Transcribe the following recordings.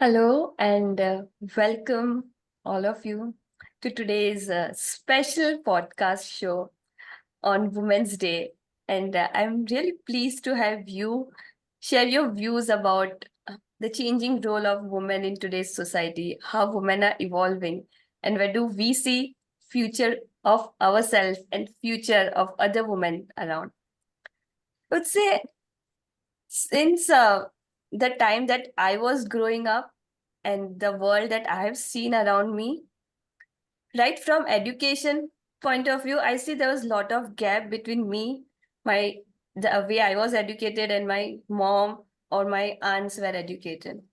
Hello and welcome all of you to today's special podcast show on Women's Day. And I'm really pleased to have you share your views about the changing role of women in today's society, how women are evolving, and where do we see future of ourselves and future of other women around. I would say since the time that I was growing up and the world that I have seen around me, right from education point of view, I see there was a lot of gap between me, my the way I was educated, and my mom or my aunts were educated.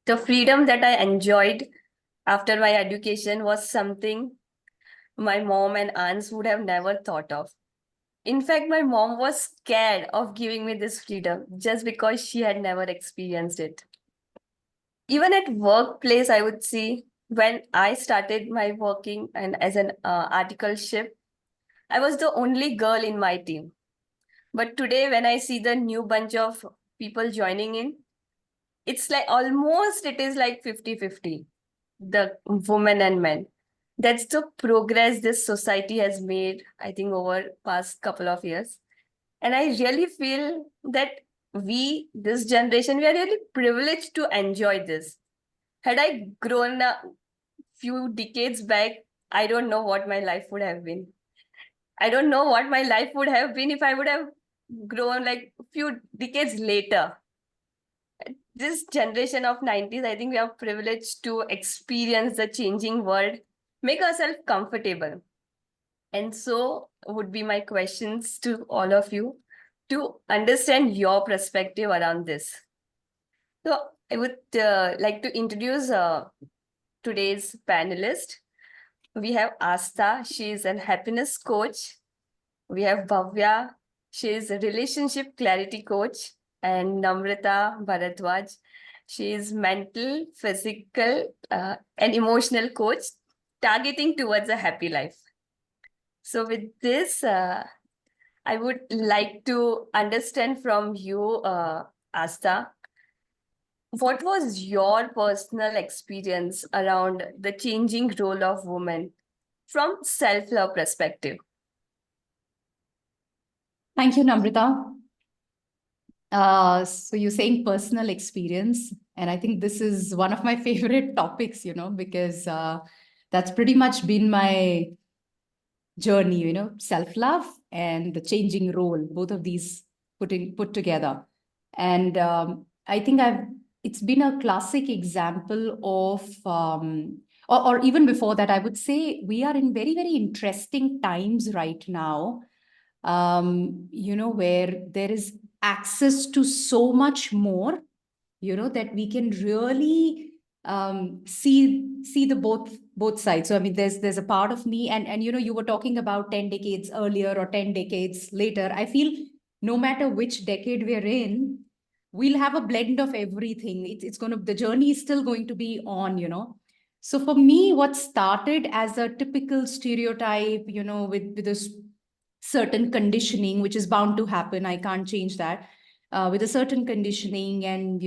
The freedom that I enjoyed after my education was something my mom and aunts would have never thought of. In fact, my mom was scared of giving me this freedom just because she had never experienced it. Even at workplace, I would see when I started my working and as an articleship, I was the only girl in my team. But today, when I see the new bunch of people joining in, it's like almost it is like 50-50, the women and men. That's the progress this society has made, I think, over past couple of years. And I really feel that this generation, we are really privileged to enjoy this. Had I grown a few decades back, I don't know what my life would have been. I don't know what my life would have been if I would have grown like a few decades later. This generation of 90s, I think we are privileged to experience the changing world, make ourselves comfortable. And so would be my questions to all of you to understand your perspective around this. So I would like to introduce today's panelist. We have Aastha, she is a happiness coach. We have Bhavya, she is a relationship clarity coach. And Namrata Bharadwaj, she is mental, physical, and emotional coach targeting towards a happy life. So with this, I would like to understand from you, Aastha, what was your personal experience around the changing role of women from self-love perspective? Thank you, Namrata. So you're saying personal experience, and I think this is one of my favorite topics, because that's pretty much been my journey, self-love and the changing role, both of these put together. And I think it's been a classic example of, or even before that, I would say we are in very, very interesting times right now, where there is access to so much more, that we can really see the both sides. So I mean, there's a part of me, and you were talking about 10 decades earlier or 10 decades later. I feel no matter which decade we're in, we'll have a blend of everything. It's going to, the journey is still going to be on. So for me, what started as a typical stereotype, with this certain conditioning, which is bound to happen, I can't change that, with a certain conditioning, and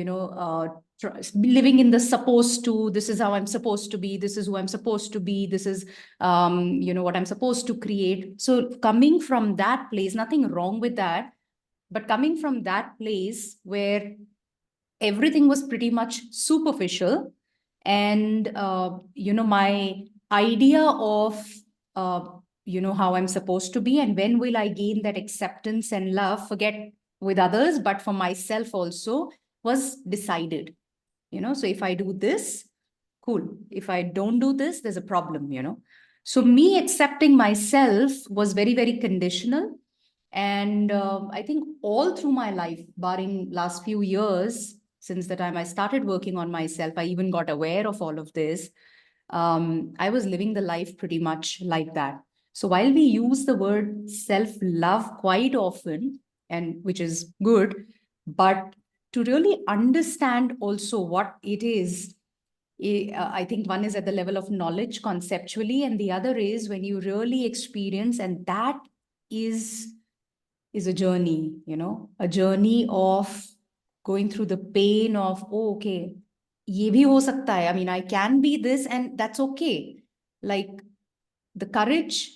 living in the supposed to, this is how I'm supposed to be, this is who I'm supposed to be, this is what I'm supposed to create. So coming from that place, nothing wrong with that, but coming from that place where everything was pretty much superficial, and my idea of how I'm supposed to be, and when will I gain that acceptance and love, forget with others, but for myself also, was decided. So if I do this, cool. If I don't do this, there's a problem. So me accepting myself was very, very conditional. And I think all through my life, barring last few years, since the time I started working on myself, I even got aware of all of this. I was living the life pretty much like that. So while we use the word self-love quite often, and which is good, but to really understand also what it is, I think one is at the level of knowledge conceptually, and the other is when you really experience, and that is a journey, a journey of going through the pain of, oh, okay, ये भी हो सकता है. I mean, I can be this and that's okay. Like the courage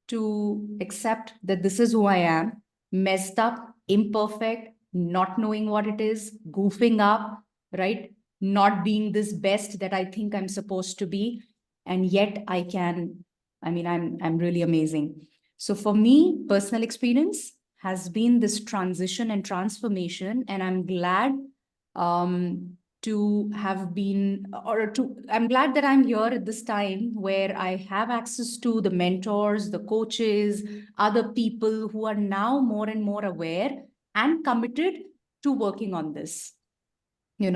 to accept that this is who I am, messed up, imperfect, not knowing what it is, goofing up, right? Not being this best that I think I'm supposed to be. And yet I can, I mean, I'm really amazing. So for me, personal experience has been this transition and transformation. And I'm glad to have been, or to, I'm glad that I'm here at this time where I have access to the mentors, the coaches, other people who are now more and more aware and committed to working on this.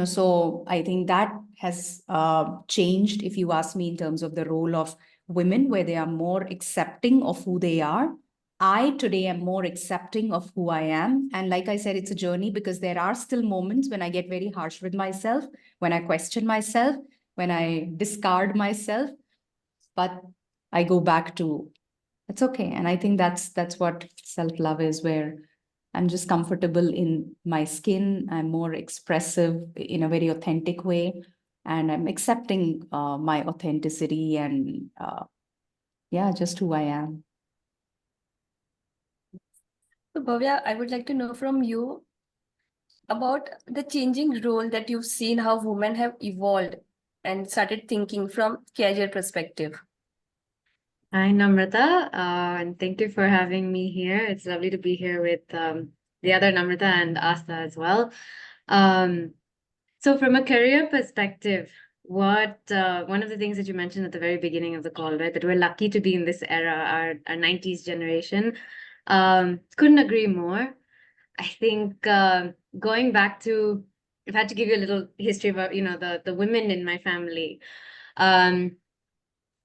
So I think that has changed, if you ask me, in terms of the role of women, where they are more accepting of who they are. I today am more accepting of who I am. And like I said, it's a journey, because there are still moments when I get very harsh with myself, when I question myself, when I discard myself. But I go back to, it's okay. And I think that's what self-love is, where I'm just comfortable in my skin. I'm more expressive in a very authentic way. And I'm accepting my authenticity and yeah, just who I am. So, Bhavya, I would like to know from you about the changing role that you've seen, how women have evolved and started thinking from career perspective. Hi, Namrata, and thank you for having me here. It's lovely to be here with the other Namrata and Aastha as well. So from a career perspective, what one of the things that you mentioned at the very beginning of the call, right, that we're lucky to be in this era, our 90s generation, couldn't agree more. I think going back to, I've had to give you a little history about, the women in my family.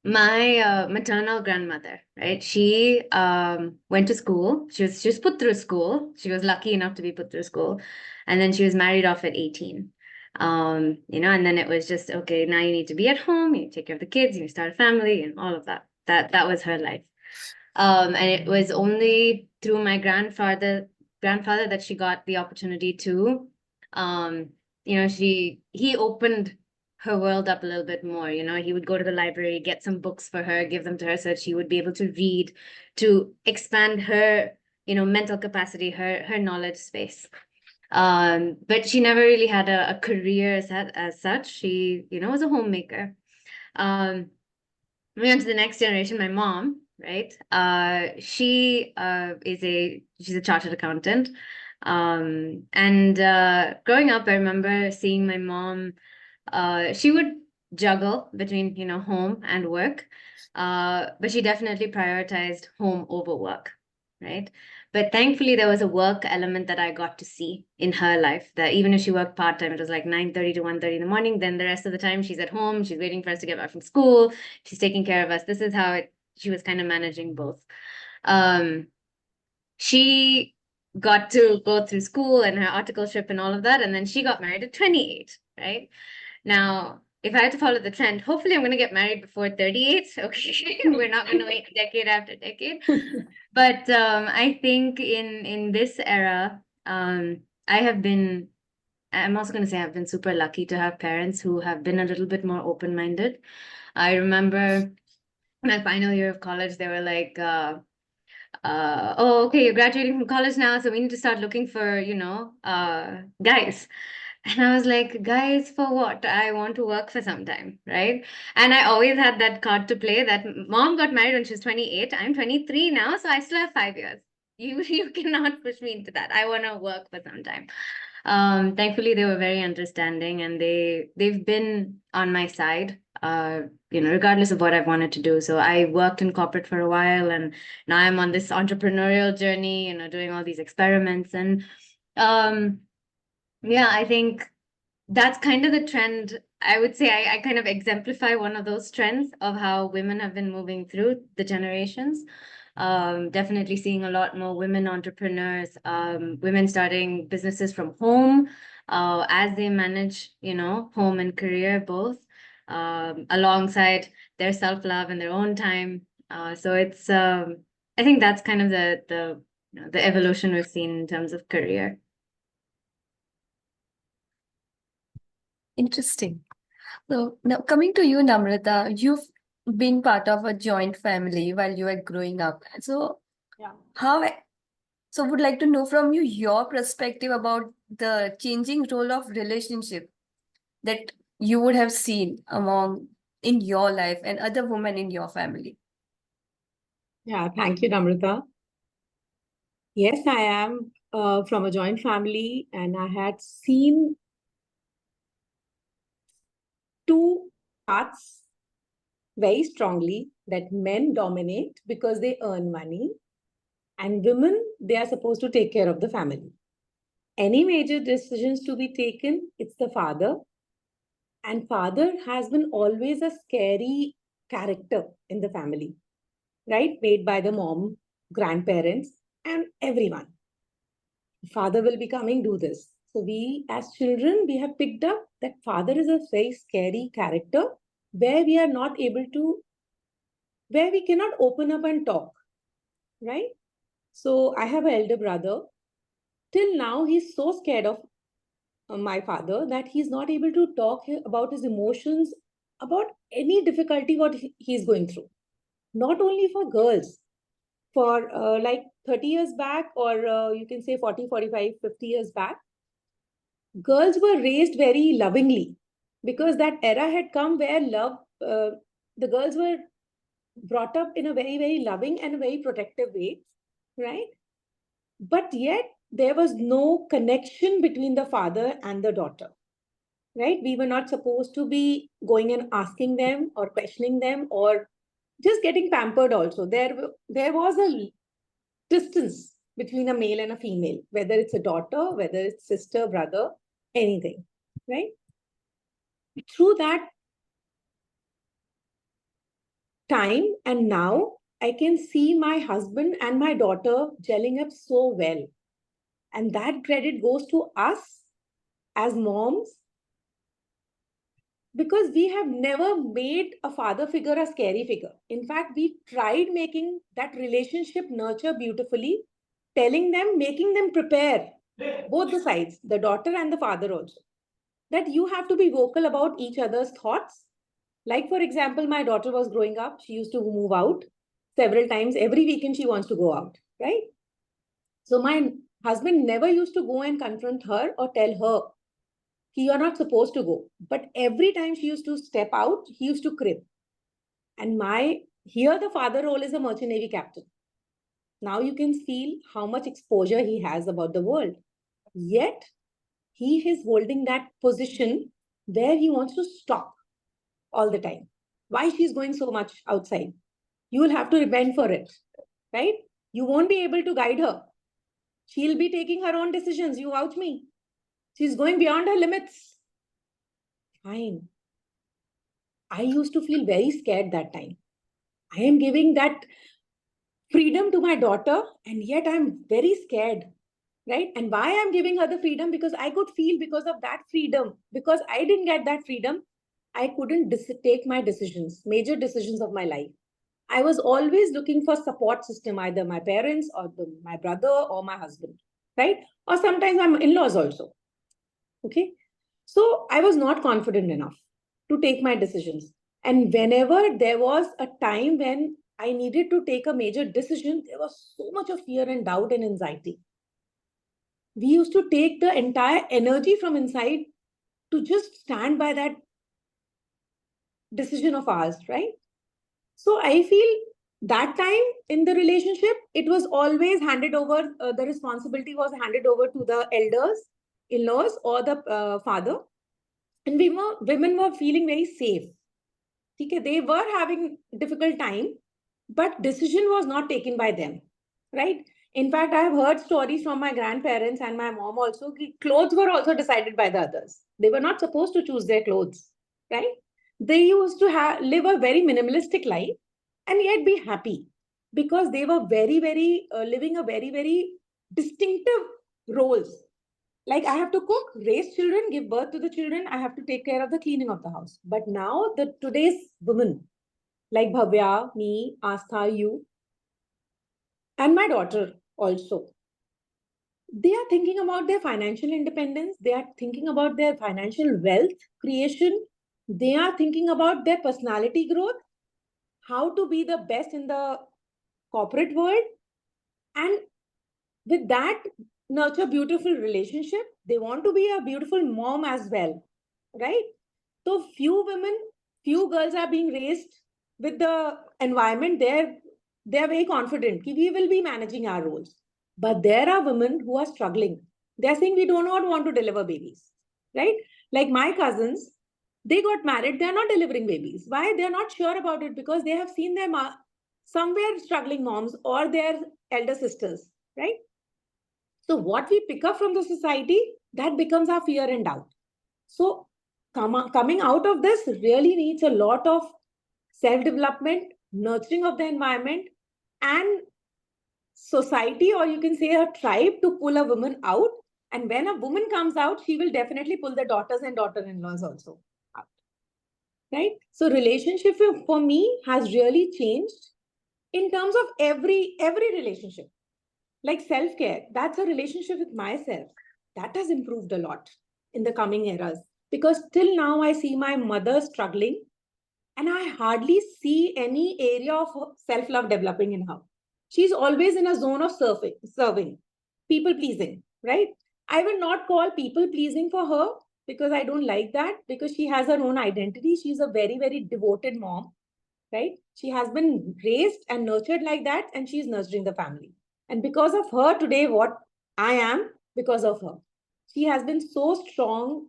My maternal grandmother, right? She went to school. She was put through school. She was lucky enough to be put through school, and then she was married off at 18. And then it was just, okay, now you need to be at home, you take care of the kids, you start a family, and all of that. That was her life. And it was only through my grandfather that she got the opportunity to, he opened her world up a little bit more. He would go to the library, get some books for her, give them to her so that she would be able to read, to expand her, mental capacity, her knowledge space. But she never really had a career as such. She, was a homemaker. Moving on to the next generation, my mom, right? She's a chartered accountant. And growing up, I remember seeing my mom, she would juggle between, home and work. But she definitely prioritized home over work, right? But thankfully, there was a work element that I got to see in her life, that even if she worked part-time, it was like 9:30 to 1:30 in the morning. Then the rest of the time, she's at home. She's waiting for us to get back from school. She's taking care of us. This is how she was kind of managing both. She got to go through school and her articleship and all of that. And then she got married at 28, right? Now, if I had to follow the trend, hopefully I'm going to get married before 38. Okay, we're not going to wait decade after decade. But I think in this era, I'm also going to say I've been super lucky to have parents who have been a little bit more open-minded. I remember my final year of college, they were like, oh, okay, you're graduating from college now, so we need to start looking for, guys. And I was like, guys, for what? I want to work for some time, right? And I always had that card to play that mom got married when she was 28. I'm 23 now, so I still have 5 years. You cannot push me into that. I want to work for some time. Thankfully, they were very understanding, and they've been on my side, regardless of what I've wanted to do. So I worked in corporate for a while, and now I'm on this entrepreneurial journey, doing all these experiments. And yeah, I think that's kind of the trend. I would say I kind of exemplify one of those trends of how women have been moving through the generations. Definitely seeing a lot more women entrepreneurs, women starting businesses from home, as they manage, home and career both, alongside their self-love and their own time. So it's, I think that's kind of the evolution we've seen in terms of career. Interesting. So now coming to you, Namrata, you've been part of a joint family while you were growing up. So Yeah. how so would like to know from you your perspective about the changing role of relationship that you would have seen among in your life and other women in your family. Yeah, thank you, Namrata. Yes, I am from a joint family, and I had seen two paths very strongly that men dominate because they earn money, and women, they are supposed to take care of the family. Any major decisions to be taken, it's the father, and father has been always a scary character in the family, right? Made by the mom, grandparents, and everyone. Father will be coming, do this. So we as children, we have picked up that father is a very scary character where we are not able to, where we cannot open up and talk, right? So I have an elder brother. Till now, he's so scared of my father that he's not able to talk about his emotions, about any difficulty what he's going through. Not only for girls, for like 30 years back, or you can say 40, 45, 50 years back, girls were raised very lovingly because that era had come where love, the girls were brought up in a very, very loving and a very protective way, right? But yet there was no connection between the father and the daughter, right? We were not supposed to be going and asking them or questioning them or just getting pampered also. There was a distance between a male and a female, whether it's a daughter, whether it's sister, brother, anything, right? Through that time and now, I can see my husband and my daughter gelling up so well. And that credit goes to us as moms because we have never made a father figure a scary figure. In fact, we tried making that relationship nurture beautifully, telling them, making them prepare both the sides, the daughter and the father also, that you have to be vocal about each other's thoughts. Like, for example, my daughter was growing up, she used to move out several times. Every weekend, she wants to go out, right? So, my husband never used to go and confront her or tell her, you're not supposed to go. But every time she used to step out, he used to crib. And here the father role is a merchant navy captain. Now you can feel how much exposure he has about the world. Yet, he is holding that position where he wants to stop all the time. Why she's going so much outside? You will have to repent for it, right? You won't be able to guide her. She'll be taking her own decisions. You vouch me. She's going beyond her limits. Fine. I used to feel very scared that time. I am giving that freedom to my daughter, and yet I'm very scared, right? And why I'm giving her the freedom? Because I could feel because of that freedom, because I didn't get that freedom, I couldn't take my decisions, major decisions of my life. I was always looking for support system, either my parents or my brother or my husband, right? Or sometimes my in-laws also. Okay. So I was not confident enough to take my decisions. And whenever there was a time when I needed to take a major decision, there was so much of fear and doubt and anxiety. We used to take the entire energy from inside to just stand by that decision of ours, right? So I feel that time in the relationship, it was always handed over, the responsibility was handed over to the elders, in-laws, or the father. And women were feeling very safe. Okay, they were having difficult time, but decision was not taken by them, right? In fact, I have heard stories from my grandparents and my mom also. Clothes were also decided by the others. They were not supposed to choose their clothes, right? They used to live a very minimalistic life and yet be happy because they were very, very living a very, very distinctive roles. Like I have to cook, raise children, give birth to the children. I have to take care of the cleaning of the house. But now today's women, like Bhavya, me, Aastha, you, and my daughter also, they are thinking about their financial independence. They are thinking about their financial wealth creation, They are thinking about their personality growth, how to be the best in the corporate world, and with that, nurture beautiful relationship. They want to be a beautiful mom as well, right? So few girls are being raised with the environment. They're very confident that we will be managing our roles. But there are women who are struggling. They're saying we do not want to deliver babies, right? Like my cousins, they got married, they're not delivering babies. Why? They're not sure about it because they have seen their somewhere struggling moms or their elder sisters, right? So what we pick up from the society, that becomes our fear and doubt. So coming out of this really needs a lot of self-development, nurturing of the environment, and society, or you can say a tribe, to pull a woman out. And when a woman comes out, she will definitely pull the daughters and daughter-in-laws also out. Right? So relationship for me has really changed in terms of every relationship. Like self-care, that's a relationship with myself. That has improved a lot in the coming eras. Because till now, I see my mother struggling and I hardly see any area of self-love developing in her. She's always in a zone of serving, people pleasing, right? I will not call people pleasing for her because I don't like that, because she has her own identity. She's a very, very devoted mom, right? She has been raised and nurtured like that, and she's nurturing the family. And because of her today, what I am, because of her. She has been so strong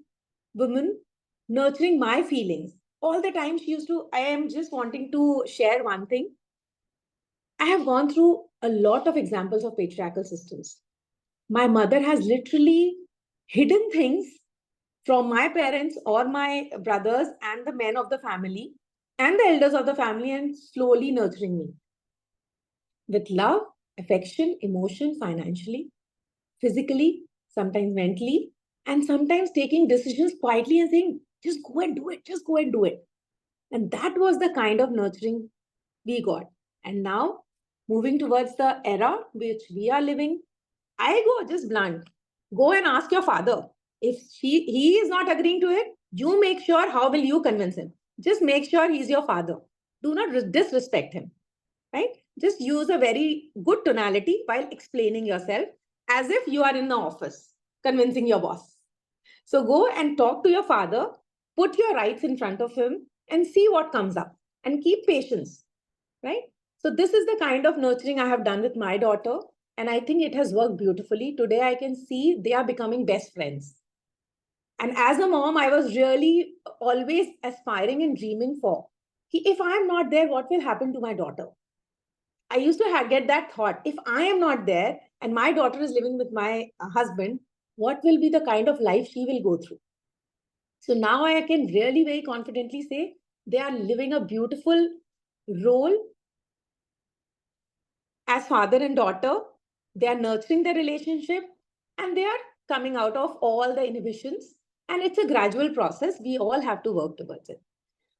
woman, nurturing my feelings. All the time she used to, I am just wanting to share one thing. I have gone through a lot of examples of patriarchal systems. My mother has literally hidden things from my parents or my brothers and the men of the family and the elders of the family, and slowly nurturing me with love, affection, emotion, financially, physically, sometimes mentally, and sometimes taking decisions quietly and saying, just go and do it, just go and do it. And that was the kind of nurturing we got. And now, moving towards the era which we are living, I go just blunt. Go and ask your father. If he is not agreeing to it, you make sure how will you convince him. Just make sure he's your father. Do not disrespect him, right? Just use a very good tonality while explaining yourself as if you are in the office, convincing your boss. So go and talk to your father, put your rights in front of him, and see what comes up. And keep patience, right? So this is the kind of nurturing I have done with my daughter, and I think it has worked beautifully. Today I can see they are becoming best friends. And as a mom, I was really always aspiring and dreaming for, if I am not there, what will happen to my daughter? I used to get that thought, if I am not there and my daughter is living with my husband, what will be the kind of life she will go through? So now I can really very confidently say they are living a beautiful role as father and daughter. They are nurturing their relationship and they are coming out of all the inhibitions. And it's a gradual process. We all have to work towards it.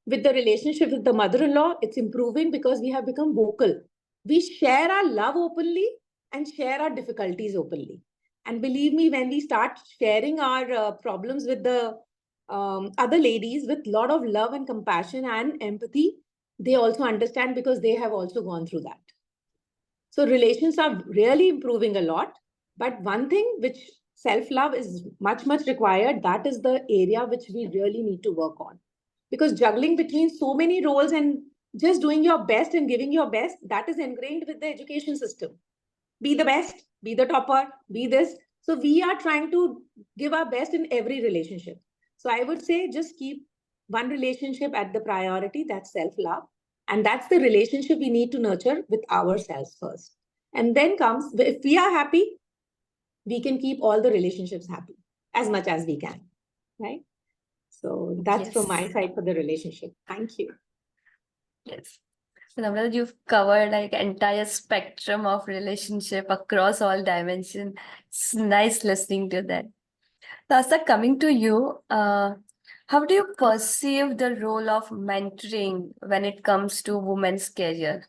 With the relationship with the mother-in-law, it's improving because we have become vocal. We share our love openly and share our difficulties openly. And believe me, when we start sharing our problems with the other ladies with a lot of love and compassion and empathy, they also understand because they have also gone through that. So relations are really improving a lot. But one thing which self-love is much, much required, that is the area which we really need to work on. Because juggling between so many roles and just doing your best and giving your best, that is ingrained with the education system. Be the best, be the topper, be this. So we are trying to give our best in every relationship. So I would say just keep one relationship at the priority, that's self-love. And that's the relationship we need to nurture with ourselves first. And then comes, if we are happy, we can keep all the relationships happy as much as we can, right? So that's from my side for the relationship. Thank you. Yes. So Namrata, you've covered like entire spectrum of relationship across all dimensions. It's nice listening to that. Aastha, coming to you, how do you perceive the role of mentoring when it comes to women's career?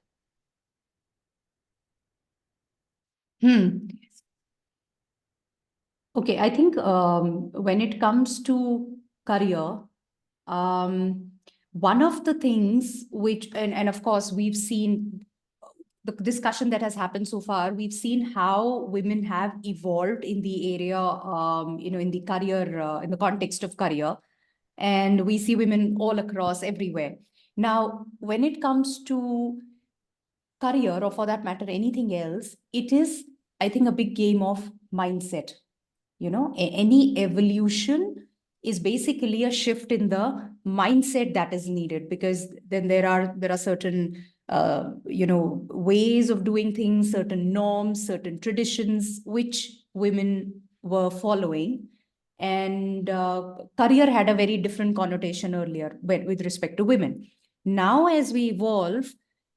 Okay, I think when it comes to career, One of the things which, and of course, we've seen the discussion that has happened so far, we've seen how women have evolved in the area, in the career, in the context of career. And we see women all across everywhere. Now, when it comes to career, or for that matter, anything else, it is, I think, a big game of mindset. Any evolution is basically a shift in the mindset that is needed, because then there are certain ways of doing things, certain norms, certain traditions which women were following. And career had a very different connotation earlier with respect to women. Now, as we evolve,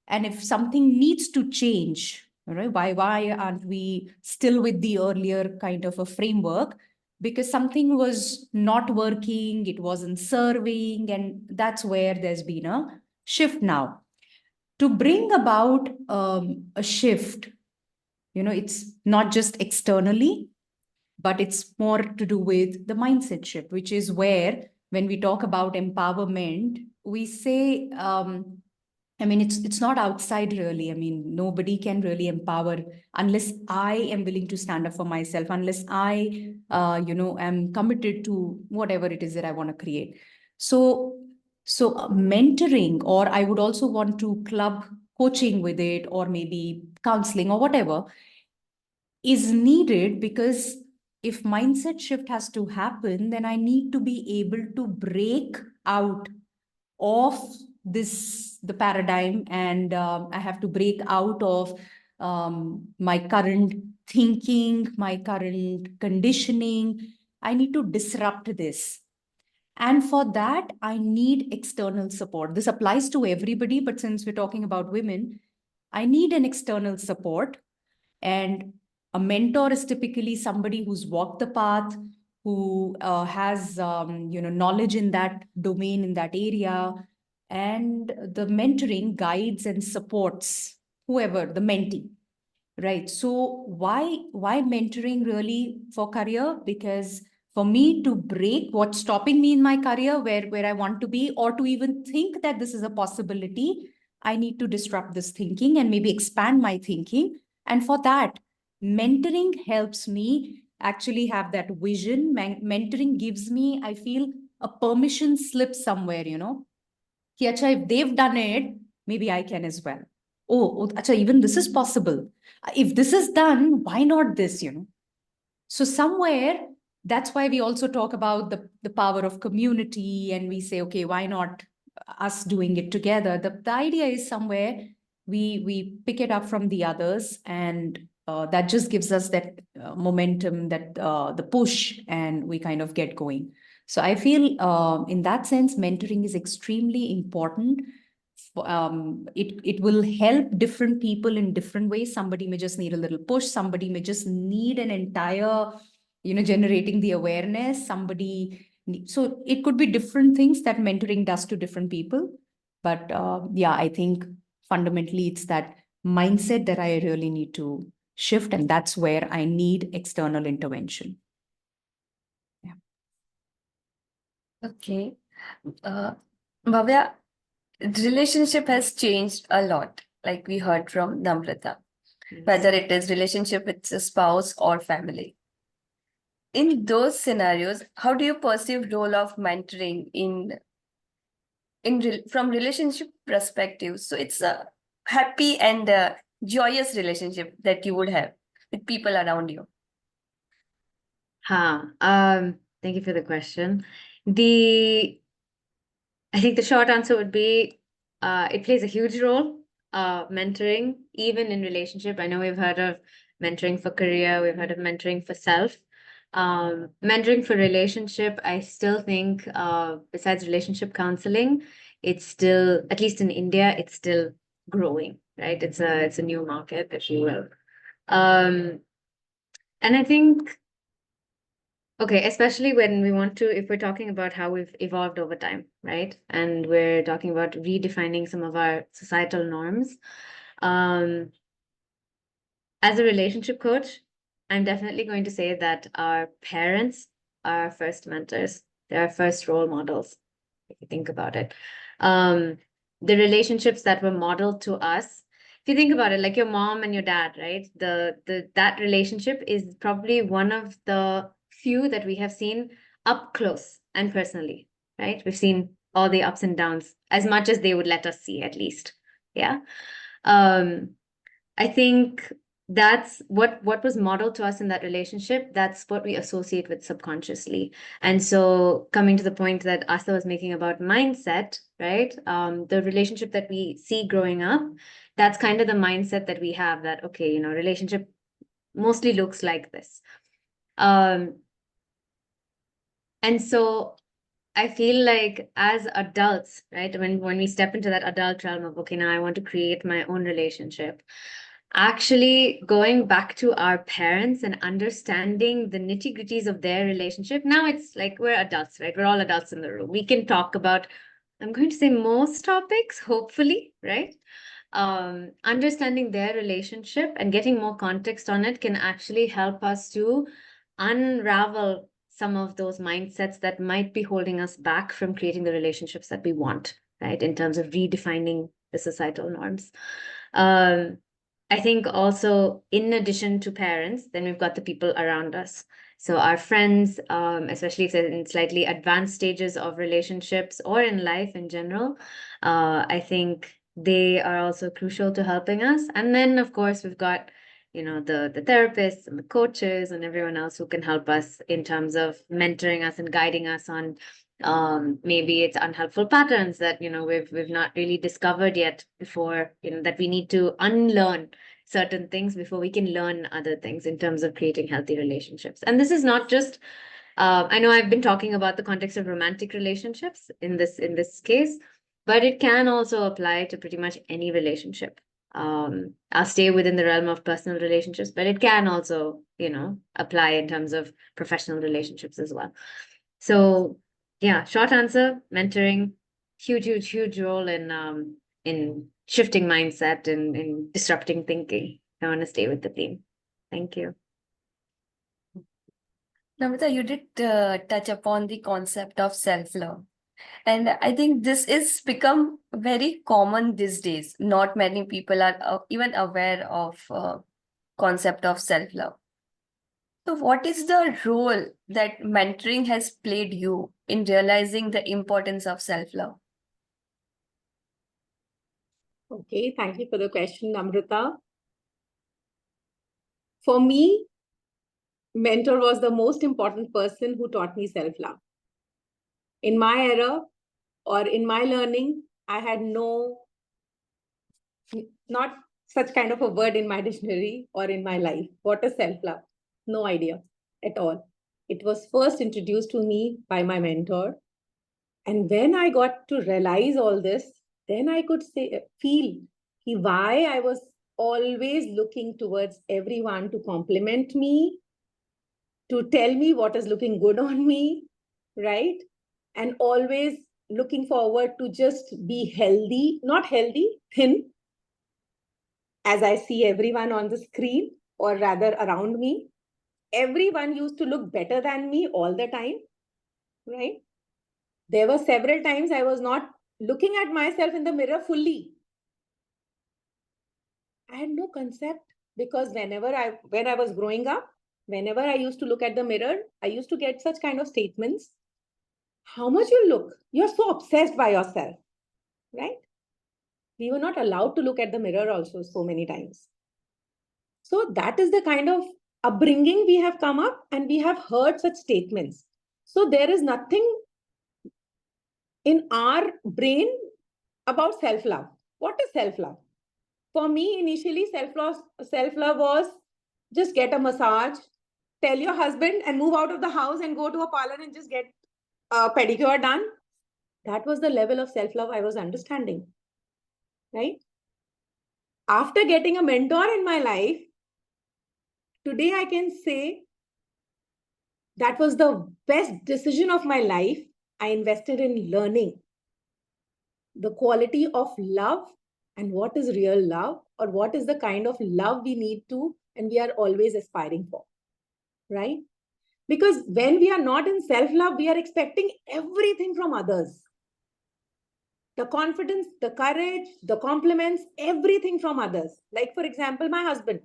and if something needs to change, right, why aren't we still with the earlier kind of a framework? Because something was not working, it wasn't serving, and that's where there's been a shift now. To bring about a shift, it's not just externally, but it's more to do with the mindset shift, which is where, when we talk about empowerment, we say, it's not outside really. Nobody can really empower unless I am willing to stand up for myself, unless I, am committed to whatever it is that I want to create. So mentoring, or I would also want to club coaching with it, or maybe counseling or whatever, is needed, because if mindset shift has to happen, then I need to be able to break out of the paradigm, and I have to break out of my current thinking, my current conditioning. I need to disrupt this. And for that, I need external support. This applies to everybody, but since we're talking about women, I need an external support. And a mentor is typically somebody who's walked the path, who has knowledge in that domain, in that area. And the mentoring guides and supports whoever, the mentee. Right. So why mentoring really for career? Because for me to break what's stopping me in my career, where I want to be, or to even think that this is a possibility, I need to disrupt this thinking and maybe expand my thinking. And for that, mentoring helps me actually have that vision. Mentoring gives me, I feel, a permission slip somewhere, Ki, acha, if they've done it, maybe I can as well. Oh, acha, even this is possible. If this is done, why not this, So somewhere, that's why we also talk about the power of community, and we say, okay, why not us doing it together? The idea is somewhere we pick it up from the others, and that just gives us that momentum, that the push, and we kind of get going. So I feel in that sense, mentoring is extremely important. It will help different people in different ways. Somebody may just need a little push. Somebody may just need an entire, generating the awareness. So it could be different things that mentoring does to different people. But yeah, I think fundamentally it's that mindset that I really need to shift, and that's where I need external intervention. Okay. Bhavya, relationship has changed a lot, like we heard from Namrata, whether it is relationship with a spouse or family. In those scenarios, how do you perceive role of mentoring from relationship perspective? So it's a happy and joyous relationship that you would have with people around you. Thank you for the question. I think the short answer would be it plays a huge role, mentoring, even in relationship. I know we've heard of mentoring for career, we've heard of mentoring for self. Mentoring for relationship, I still think, besides relationship counseling, it's still, at least in India, it's still growing, right? It's a new market, if you will. And I think, okay, especially when we want to, if we're talking about how we've evolved over time, right? And we're talking about redefining some of our societal norms. As a relationship coach, I'm definitely going to say that our parents are our first mentors. They're our first role models. if you think about it. The relationships that were modeled to us, if you think about it, like your mom and your dad, right? That relationship is probably one of the few that we have seen up close and personally, right? We've seen all the ups and downs as much as they would let us see, at least. Yeah. I think that's what was modeled to us in that relationship. That's what we associate with subconsciously. And so coming to the point that Aastha was making about mindset, right? The relationship that we see growing up, that's kind of the mindset that we have, that, okay, you know, relationship mostly looks like this. And so I feel like as adults, right, when we step into that adult realm of, okay, now I want to create my own relationship, actually going back to our parents and understanding the nitty-gritties of their relationship. Now it's like we're adults, right? We're all adults in the room. We can talk about, I'm going to say, most topics, hopefully, right? Understanding their relationship and getting more context on it can actually help us to unravel some of those mindsets that might be holding us back from creating the relationships that we want, right? In terms of redefining the societal norms. I think also, in addition to parents, then we've got the people around us. So our friends, especially if they're in slightly advanced stages of relationships or in life in general, I think they are also crucial to helping us. And then, of course, we've got, you know, the therapists and the coaches and everyone else who can help us in terms of mentoring us and guiding us on maybe it's unhelpful patterns that, you know, we've not really discovered yet before, you know, that we need to unlearn certain things before we can learn other things in terms of creating healthy relationships. And this is not just I know I've been talking about the context of romantic relationships in this case, but it can also apply to pretty much any relationship. I'll stay within the realm of personal relationships, but it can also, you know, apply in terms of professional relationships as well. So yeah, short answer, mentoring, huge role in shifting mindset and in disrupting thinking. I want to stay with the theme. Thank you. Namrata, you did touch upon the concept of self-love. And I think this is become very common these days. Not many people are even aware of concept of self-love. So what is the role that mentoring has played you in realizing the importance of self-love? Okay, thank you for the question, Namrata. For me, mentor was the most important person who taught me self-love. In my era or in my learning, I had not such kind of a word in my dictionary or in my life. What is self-love? No idea at all. It was first introduced to me by my mentor. And when I got to realize all this, then I could feel why I was always looking towards everyone to compliment me, to tell me what is looking good on me, right? And always looking forward to just be healthy, not healthy, thin, as I see everyone on the screen or rather around me. Everyone used to look better than me all the time, right? There were several times I was not looking at myself in the mirror fully. I had no concept, because when I was growing up, whenever I used to look at the mirror, I used to get such kind of statements. How much you look? You're so obsessed by yourself, right? We were not allowed to look at the mirror also so many times. So that is the kind of upbringing we have come up, and we have heard such statements. So there is nothing in our brain about self-love. What is self-love? For me, initially, self-love was just get a massage, tell your husband and move out of the house and go to a parlor and just get a pedicure done. That was the level of self-love I was understanding, right? After getting a mentor in my life, today I can say that was the best decision of my life. I invested in learning the quality of love and what is real love, or what is the kind of love we need to and we are always aspiring for, right? Because when we are not in self-love, we are expecting everything from others. The confidence, the courage, the compliments, everything from others. Like, for example, my husband.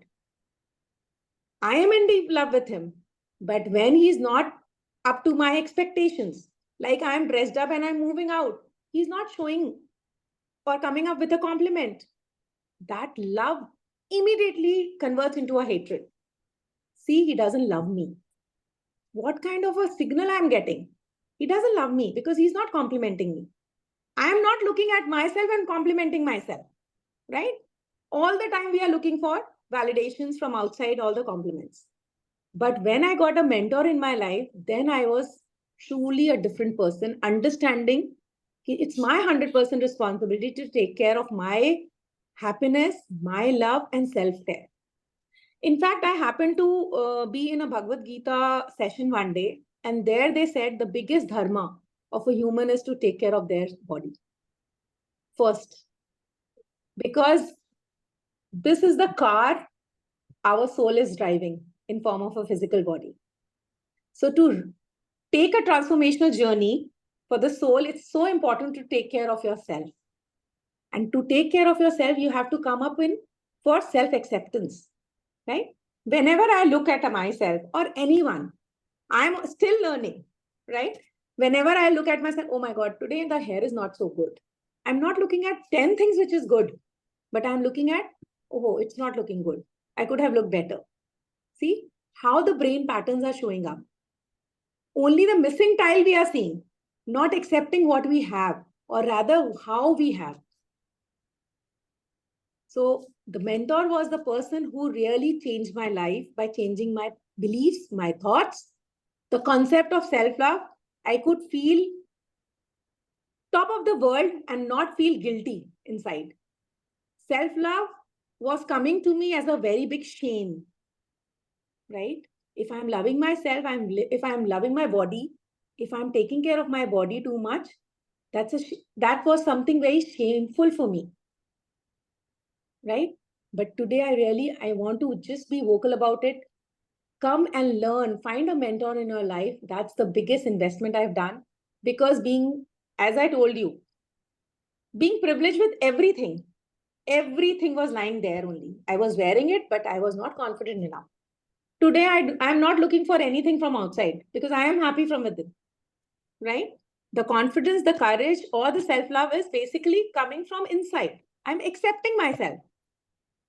I am in deep love with him. But when he's not up to my expectations, like I'm dressed up and I'm moving out, he's not showing or coming up with a compliment, that love immediately converts into a hatred. See, he doesn't love me. What kind of a signal I'm getting? He doesn't love me because he's not complimenting me. I'm not looking at myself and complimenting myself, right? All the time we are looking for validations from outside, all the compliments. But when I got a mentor in my life, then I was truly a different person, understanding it's my 100% responsibility to take care of my happiness, my love, and self-care. In fact, I happened to be in a Bhagavad Gita session one day, and there they said the biggest dharma of a human is to take care of their body first. Because this is the car our soul is driving in form of a physical body. So to take a transformational journey for the soul, it's so important to take care of yourself. And to take care of yourself, you have to come up for self-acceptance, right? Whenever I look at myself or anyone, I'm still learning, right? Whenever I look at myself, oh my God, today the hair is not so good. I'm not looking at 10 things which is good, but I'm looking at, oh, it's not looking good. I could have looked better. See how the brain patterns are showing up. Only the missing tile we are seeing, not accepting what we have, or rather how we have. So the mentor was the person who really changed my life by changing my beliefs, my thoughts, the concept of self-love. I could feel top of the world and not feel guilty inside. Self-love was coming to me as a very big shame, right? If I'm loving myself, if I'm loving my body, if I'm taking care of my body too much, that was something very shameful for me, right? But today I want to just be vocal about it. Come and learn, find a mentor in your life. That's the biggest investment I've done, because as I told you, being privileged with everything was lying there only. I was wearing it, but I was not confident enough. Today, I'm not looking for anything from outside because I am happy from within, right? The confidence, the courage, or the self-love is basically coming from inside. I'm accepting myself.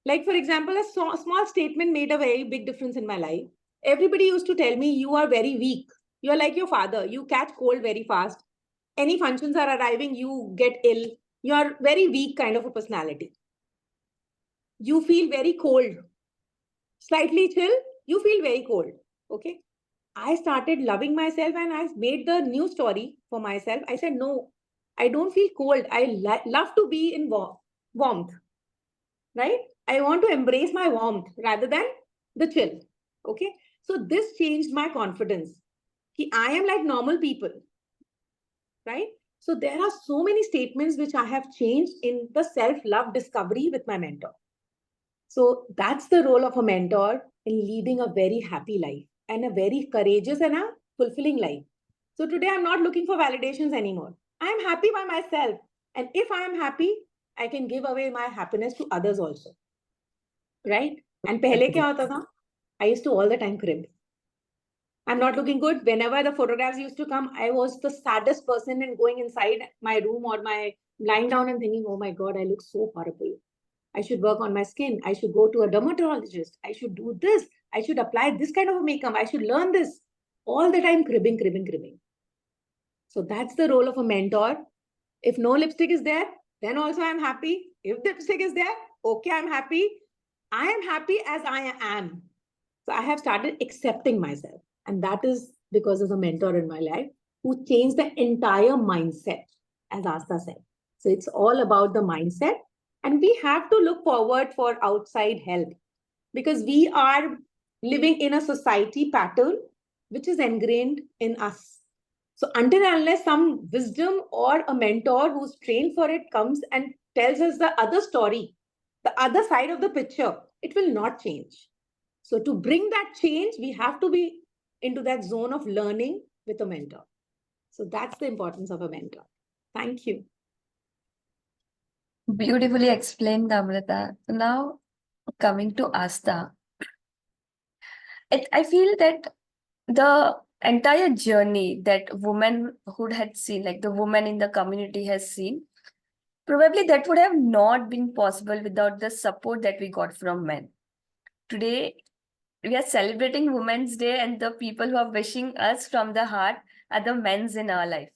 Like, for example, a small statement made a very big difference in my life. Everybody used to tell me, you are very weak. You are like your father. You catch cold very fast. Any functions are arriving, you get ill. You are very weak kind of a personality. You feel very cold. Slightly chill, you feel very cold. Okay. I started loving myself and I made the new story for myself. I said, no, I don't feel cold. I love to be in warmth, right? I want to embrace my warmth rather than the chill. Okay. So this changed my confidence. I am like normal people, right? So there are so many statements which I have changed in the self-love discovery with my mentor. So that's the role of a mentor in leading a very happy life and a very courageous and a fulfilling life. So today I'm not looking for validations anymore. I'm happy by myself. And if I am happy, I can give away my happiness to others also. Right? And pehle kya hota tha? I used to all the time crib. I'm not looking good. Whenever the photographs used to come, I was the saddest person and going inside my room or lying down and thinking, oh my God, I look so horrible. I should work on my skin. I should go to a dermatologist. I should do this. I should apply this kind of a makeup. I should learn this. All the time cribbing. So that's the role of a mentor. If no lipstick is there, then also I'm happy. If lipstick is there, okay, I'm happy. I am happy as I am. So I have started accepting myself. And that is because of a mentor in my life who changed the entire mindset, as Aastha said. So it's all about the mindset. And we have to look forward for outside help because we are living in a society pattern which is ingrained in us. So until and unless some wisdom or a mentor who's trained for it comes and tells us the other story, the other side of the picture, it will not change. So to bring that change, we have to be into that zone of learning with a mentor. So that's the importance of a mentor. Thank you. Beautifully explained, Namrata. Now, coming to Aastha, I feel that the entire journey that womanhood had seen, like the woman in the community has seen, probably that would have not been possible without the support that we got from men. Today, we are celebrating Women's Day, and the people who are wishing us from the heart are the men's in our life.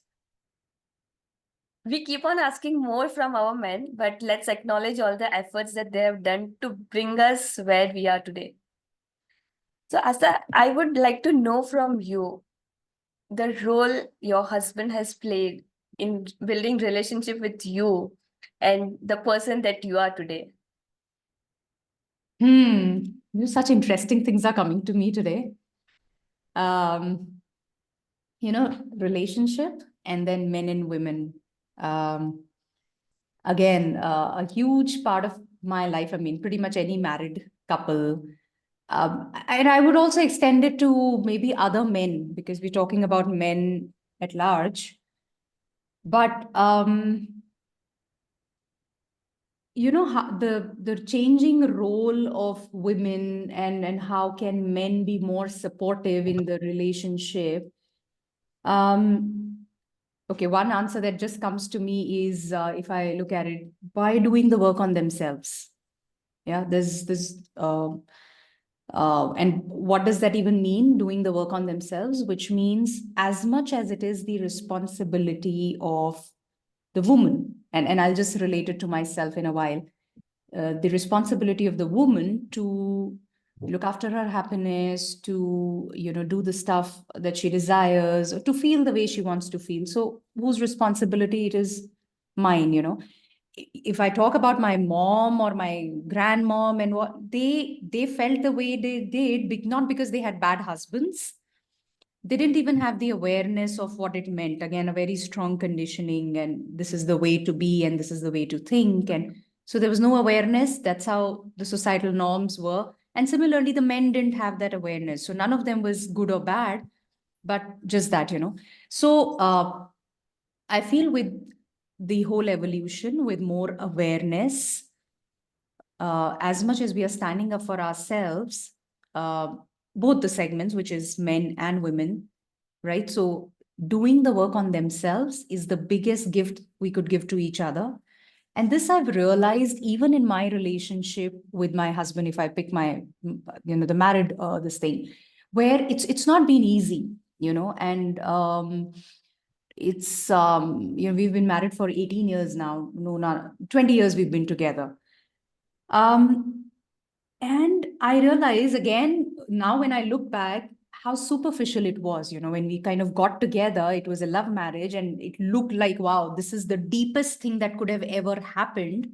We keep on asking more from our men, but let's acknowledge all the efforts that they have done to bring us where we are today. So, Asa, I would like to know from you the role your husband has played in building relationship with you and the person that you are today. Such interesting things are coming to me today. Relationship and then men and women. Again, a huge part of my life. I mean, pretty much any married couple. And I would also extend it to maybe other men, because we're talking about men at large. But how the changing role of women and how can men be more supportive in the relationship. Okay, one answer that just comes to me is, if I look at it, by doing the work on themselves. Yeah, there's this, and what does that even mean, doing the work on themselves? Which means, as much as it is the responsibility of the woman, and I'll just relate it to myself in a while, the responsibility of the woman to look after her happiness, to do the stuff that she desires, or to feel the way she wants to feel. So whose responsibility it is? Mine. If I talk about my mom or my grandmom, and what they felt the way they did, not because they had bad husbands. They didn't even have the awareness of what it meant. Again, a very strong conditioning, and this is the way to be, and this is the way to think. And so there was no awareness. That's how the societal norms were. And similarly, the men didn't have that awareness. So none of them was good or bad, but just that. So I feel with the whole evolution, with more awareness, as much as we are standing up for ourselves, both the segments, which is men and women, right? So doing the work on themselves is the biggest gift we could give to each other. And this I've realized even in my relationship with my husband, if I pick my, the married, this thing, where it's not been easy, and it's, we've been married for 18 years now. No, not 20 years we've been together. And I realize again, now when I look back, how superficial it was. When we kind of got together, it was a love marriage, and it looked like, wow, this is the deepest thing that could have ever happened.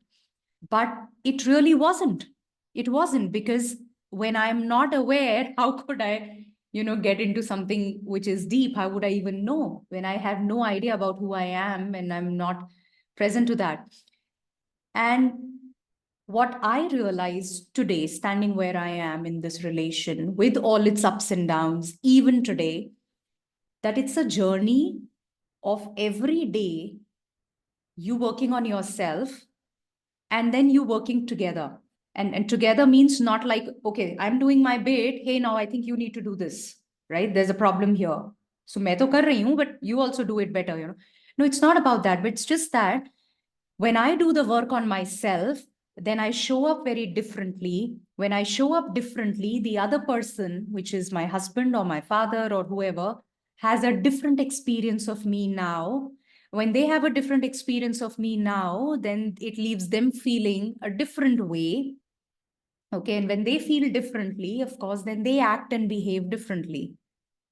But it really wasn't. It wasn't, because when I'm not aware, how could I, get into something which is deep? How would I even know when I have no idea about who I am and I'm not present to that? And what I realized today, standing where I am in this relation with all its ups and downs, even today, that it's a journey of every day you working on yourself and then you working together. And together means not like, okay, I'm doing my bit. Hey, now I think you need to do this, right? There's a problem here. So main to kar rahi hu, but you also do it better, No, it's not about that, but it's just that when I do the work on myself, then I show up very differently. When I show up differently, the other person, which is my husband or my father or whoever, has a different experience of me now. When they have a different experience of me now, then it leaves them feeling a different way. Okay. And when they feel differently, of course, then they act and behave differently.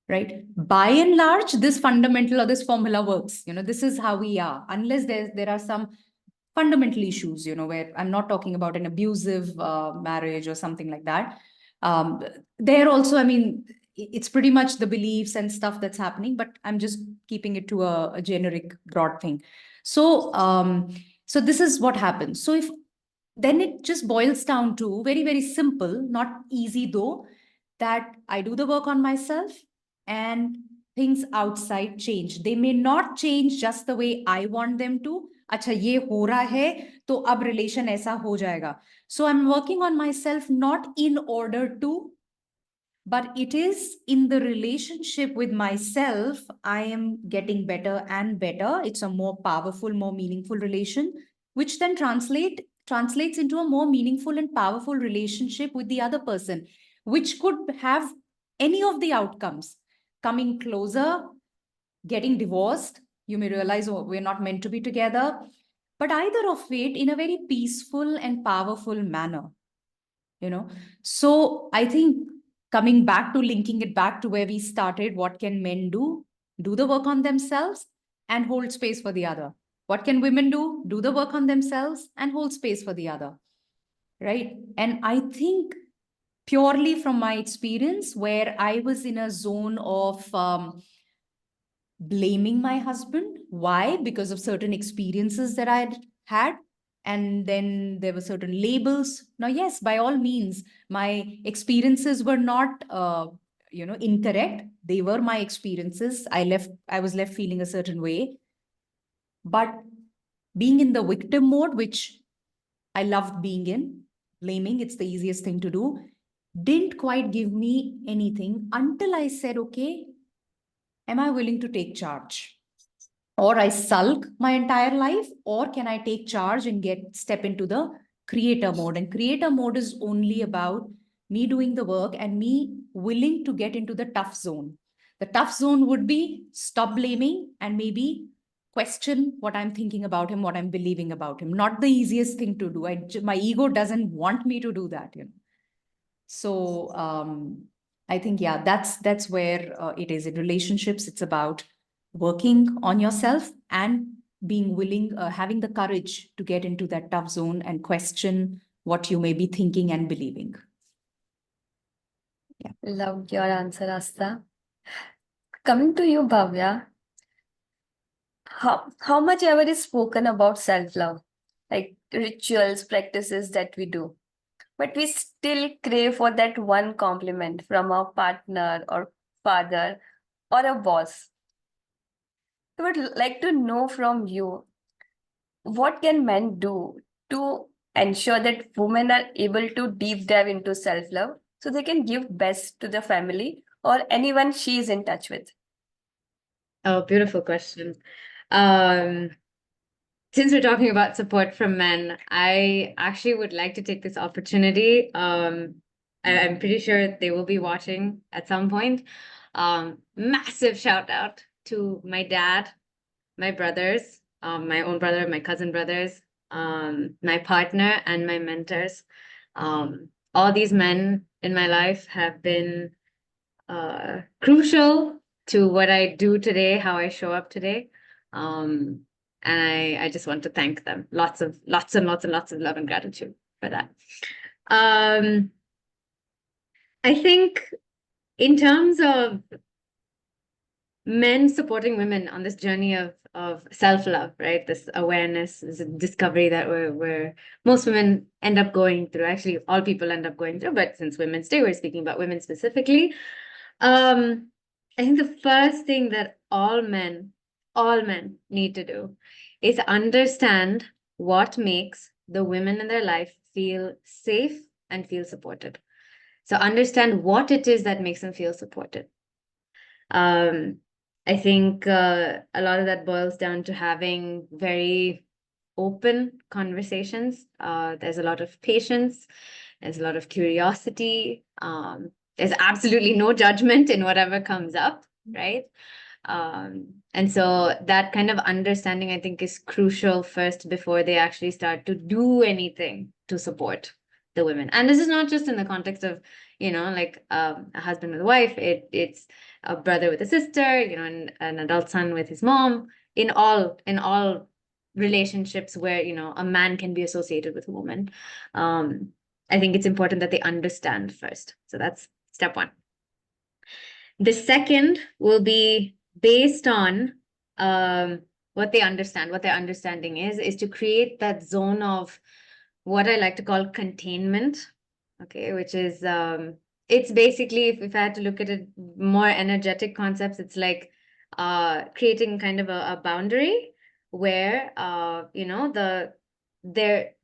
Right. By and large, this fundamental or this formula works. This is how we are, unless there are some fundamental issues, where I'm not talking about an abusive marriage or something like that. There also, I mean, it's pretty much the beliefs and stuff that's happening, but I'm just keeping it to a generic broad thing. So, so this is what happens. So then it just boils down to very, very simple, not easy though, that I do the work on myself and things outside change. They may not change just the way I want them to. अच्छा ये हो रहा है तो अब relation ऐसा हो जाएगा. So I'm working on myself not in order to, but it is in the relationship with myself. I am getting better and better. It's a more powerful, more meaningful relation, which then translates into a more meaningful and powerful relationship with the other person, which could have any of the outcomes: coming closer, getting divorced. You may realize, oh, we're not meant to be together, but either of it in a very peaceful and powerful manner, you know. So I think, coming back to linking it back to where we started, what can men do? Do the work on themselves and hold space for the other. What can women do? Do the work on themselves and hold space for the other, right? And I think, purely from my experience, where I was in a zone of blaming my husband. Why? Because of certain experiences that I'd had. And then there were certain labels. Now, yes, by all means, my experiences were not, incorrect. They were my experiences. I was left feeling a certain way. But being in the victim mode, which I loved being in, blaming, it's the easiest thing to do, didn't quite give me anything until I said, okay, am I willing to take charge? Or I sulk my entire life, or can I take charge and step into the creator mode? And creator mode is only about me doing the work and me willing to get into the tough zone. The tough zone would be stop blaming and maybe question what I'm thinking about him, what I'm believing about him. Not the easiest thing to do. My ego doesn't want me to do that, you know. So I think, yeah, that's where it is. In relationships, it's about working on yourself and being willing, having the courage to get into that tough zone and question what you may be thinking and believing. Yeah. Loved your answer, Aastha. Coming to you, Bhavya, how much ever is spoken about self-love, like rituals, practices that we do, but we still crave for that one compliment from our partner or father or a boss. I would like to know from you, what can men do to ensure that women are able to deep dive into self-love so they can give best to the family or anyone she is in touch with? Oh, beautiful question. Since we're talking about support from men, I actually would like to take this opportunity. I'm pretty sure they will be watching at some point. Massive shout out to my dad, my brothers, my own brother, my cousin brothers, my partner, and my mentors. All these men in my life have been crucial to what I do today, how I show up today. And I just want to thank them. Lots and lots of love and gratitude for that. I think in terms of men supporting women on this journey of self-love, right? This awareness, this discovery that we're most women end up going through. Actually, all people end up going through, but since Women's Day, we're speaking about women specifically. I think the first thing that all men need to do is understand what makes the women in their life feel safe and feel supported. So understand what it is that makes them feel supported. I think a lot of that boils down to having very open conversations. There's a lot of patience. There's a lot of curiosity. There's absolutely no judgment in whatever comes up, right? And so that kind of understanding, I think, is crucial first before they actually start to do anything to support the women. And this is not just in the context of, like a husband with a wife. It's a brother with a sister, and an adult son with his mom. In all relationships where a man can be associated with a woman, I think it's important that they understand first. So that's step one. The second will be based on what they understand. What their understanding is to create that zone of what I like to call containment. Okay, which is it's basically, if I had to look at it more energetic concepts, it's like creating kind of a boundary where a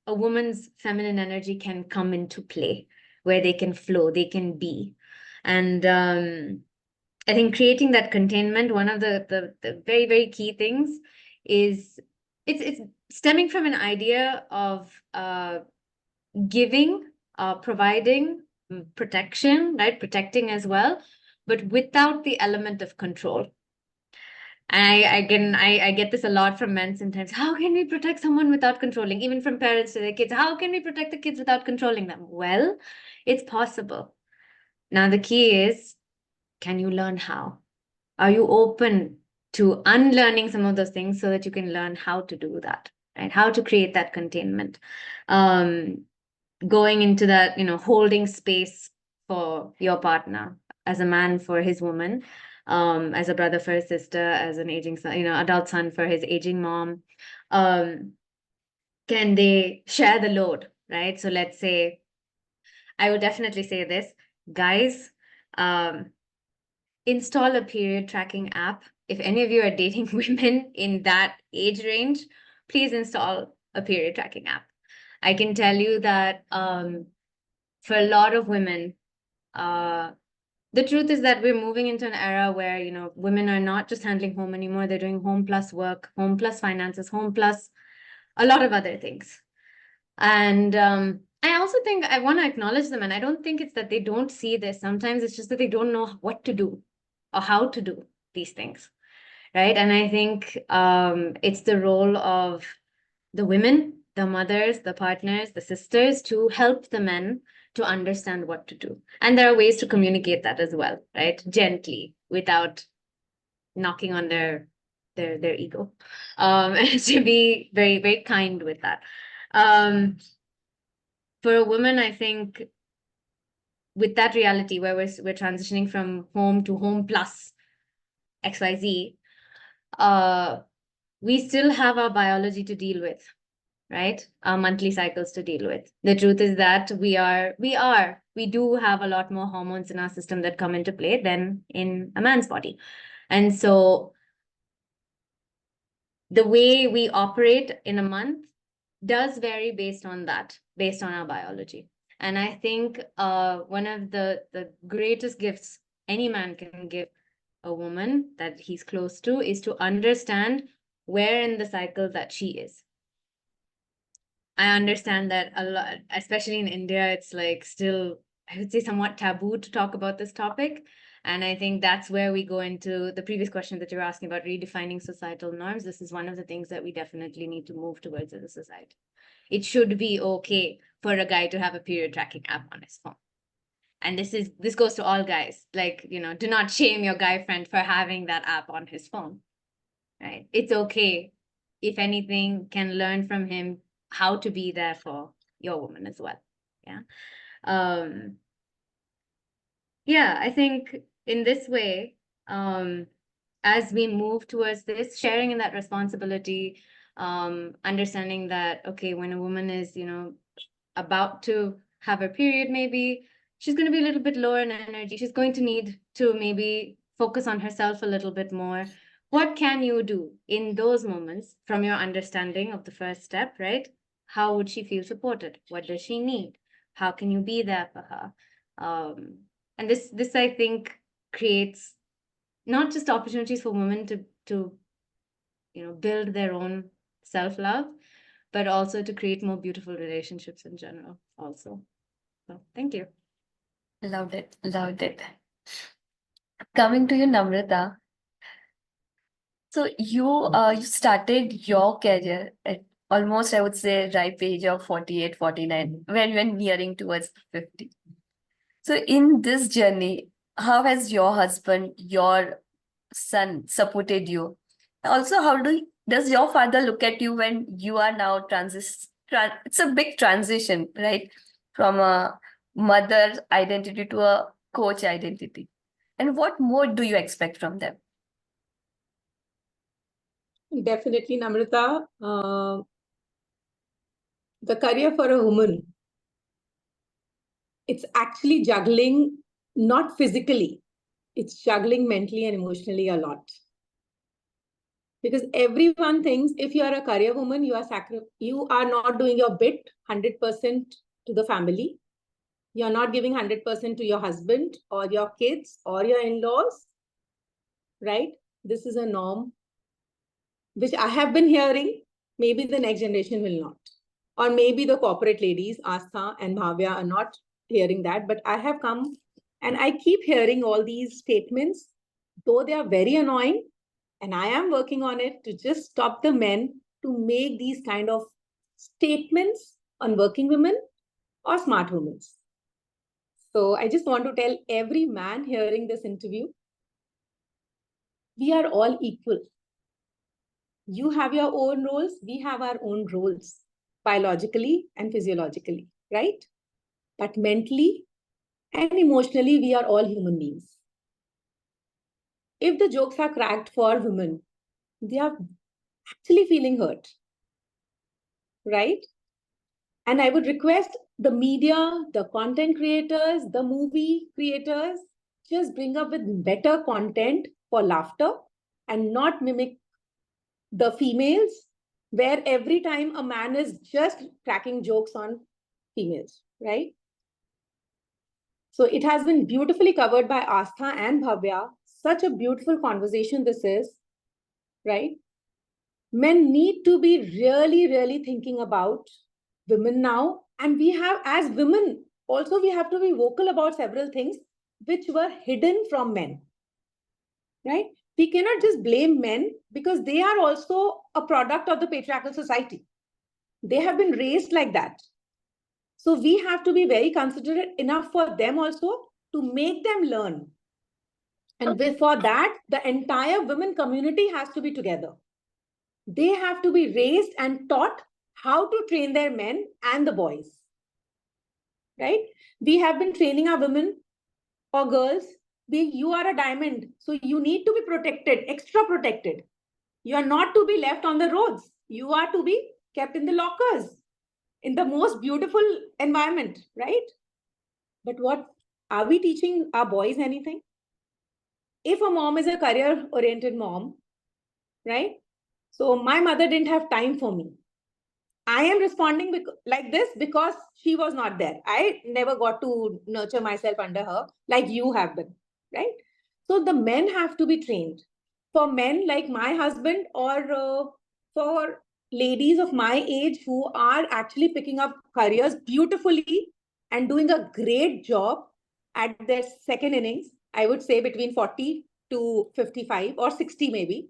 woman's feminine energy can come into play, where they can flow, they can be. And I think creating that containment, one of the very, very key things is it's stemming from an idea of giving, providing protection, right? Protecting as well, but without the element of control. And I get this a lot from men sometimes. How can we protect someone without controlling? Even from parents to their kids. How can we protect the kids without controlling them? Well, it's possible. Now, the key is, can you learn how? Are you open to unlearning some of those things so that you can learn how to do that, right? How to create that containment. Going into that, holding space for your partner, as a man for his woman, as a brother for his sister, as an aging son, adult son for his aging mom. Can they share the load, right? So let's say, I would definitely say this, guys, install a period tracking app. If any of you are dating women in that age range, please install a period tracking app. I can tell you that for a lot of women, the truth is that we're moving into an era where, women are not just handling home anymore. They're doing home plus work, home plus finances, home plus a lot of other things. And I also think I want to acknowledge them. And I don't think it's that they don't see this. Sometimes it's just that they don't know what to do or how to do these things, right? And I think it's the role of the women, the mothers, the partners, the sisters, to help the men to understand what to do. And there are ways to communicate that as well, right? Gently, without knocking on their ego, to be very, very kind with that. For a woman, I think with that reality where we're transitioning from home to home plus XYZ, we still have our biology to deal with, right? Our monthly cycles to deal with. The truth is that we do have a lot more hormones in our system that come into play than in a man's body. And so the way we operate in a month does vary based on that, based on our biology. And I think one of the greatest gifts any man can give a woman that he's close to is to understand where in the cycle that she is. I understand that a lot, especially in India, it's like still, I would say, somewhat taboo to talk about this topic. And I think that's where we go into the previous question that you're asking about redefining societal norms. This is one of the things that we definitely need to move towards as a society. It should be okay for a guy to have a period tracking app on his phone. And this goes to all guys. Like, do not shame your guy friend for having that app on his phone, right? It's okay. If anything, can learn from him how to be there for your woman as well. Yeah. I think in this way, as we move towards this, sharing in that responsibility, understanding that, okay, when a woman is, about to have her period, maybe she's going to be a little bit lower in energy. She's going to need to maybe focus on herself a little bit more. What can you do in those moments from your understanding of the first step, right? How would she feel supported? What does she need? How can you be there for her? And this I think creates not just opportunities for women to build their own self-love, but also to create more beautiful relationships in general also. So thank you. Loved it. Loved it. Coming to you, Namrata. So you started your career at almost, I would say, ripe age of 48, 49, when nearing towards 50. So in this journey, how has your husband, your son supported you? Also, how does your father look at you when you are now it's a big transition, right? From a mother identity to a coach identity. And what more do you expect from them? Definitely, Namrata. The career for a woman, it's actually juggling, not physically, it's juggling mentally and emotionally a lot. Because everyone thinks if you are a career woman, you are not doing your bit 100% to the family. You're not giving 100% to your husband or your kids or your in-laws, right? This is a norm which I have been hearing. Maybe the next generation will not. Or maybe the corporate ladies, Aastha and Bhavya, are not hearing that. But I have come and I keep hearing all these statements, though they are very annoying. And I am working on it to just stop the men to make these kind of statements on working women or smart women. So I just want to tell every man hearing this interview, we are all equal. You have your own roles, we have our own roles, biologically and physiologically, right? But mentally and emotionally, we are all human beings. If the jokes are cracked for women, they are actually feeling hurt, right? And I would request the media, the content creators, the movie creators, just bring up with better content for laughter and not mimic the females, where every time a man is just cracking jokes on females, right? So it has been beautifully covered by Aastha and Bhavya. Such a beautiful conversation this is, right? Men need to be really, really thinking about women now. And we have, as women, also we have to be vocal about several things which were hidden from men, right? We cannot just blame men because they are also a product of the patriarchal society. They have been raised like that. So we have to be very considerate enough for them also to make them learn. And for that, the entire women community has to be together. They have to be raised and taught how to train their men and the boys, right? We have been training our women or girls. You are a diamond, so you need to be protected, extra protected. You are not to be left on the roads. You are to be kept in the lockers, in the most beautiful environment, right? But what are we teaching our boys anything? If a mom is a career-oriented mom, right? So my mother didn't have time for me. I am responding like this because she was not there. I never got to nurture myself under her like you have been, right? So the men have to be trained. For men like my husband or for ladies of my age who are actually picking up careers beautifully and doing a great job at their second innings, I would say between 40 to 55 or 60 maybe,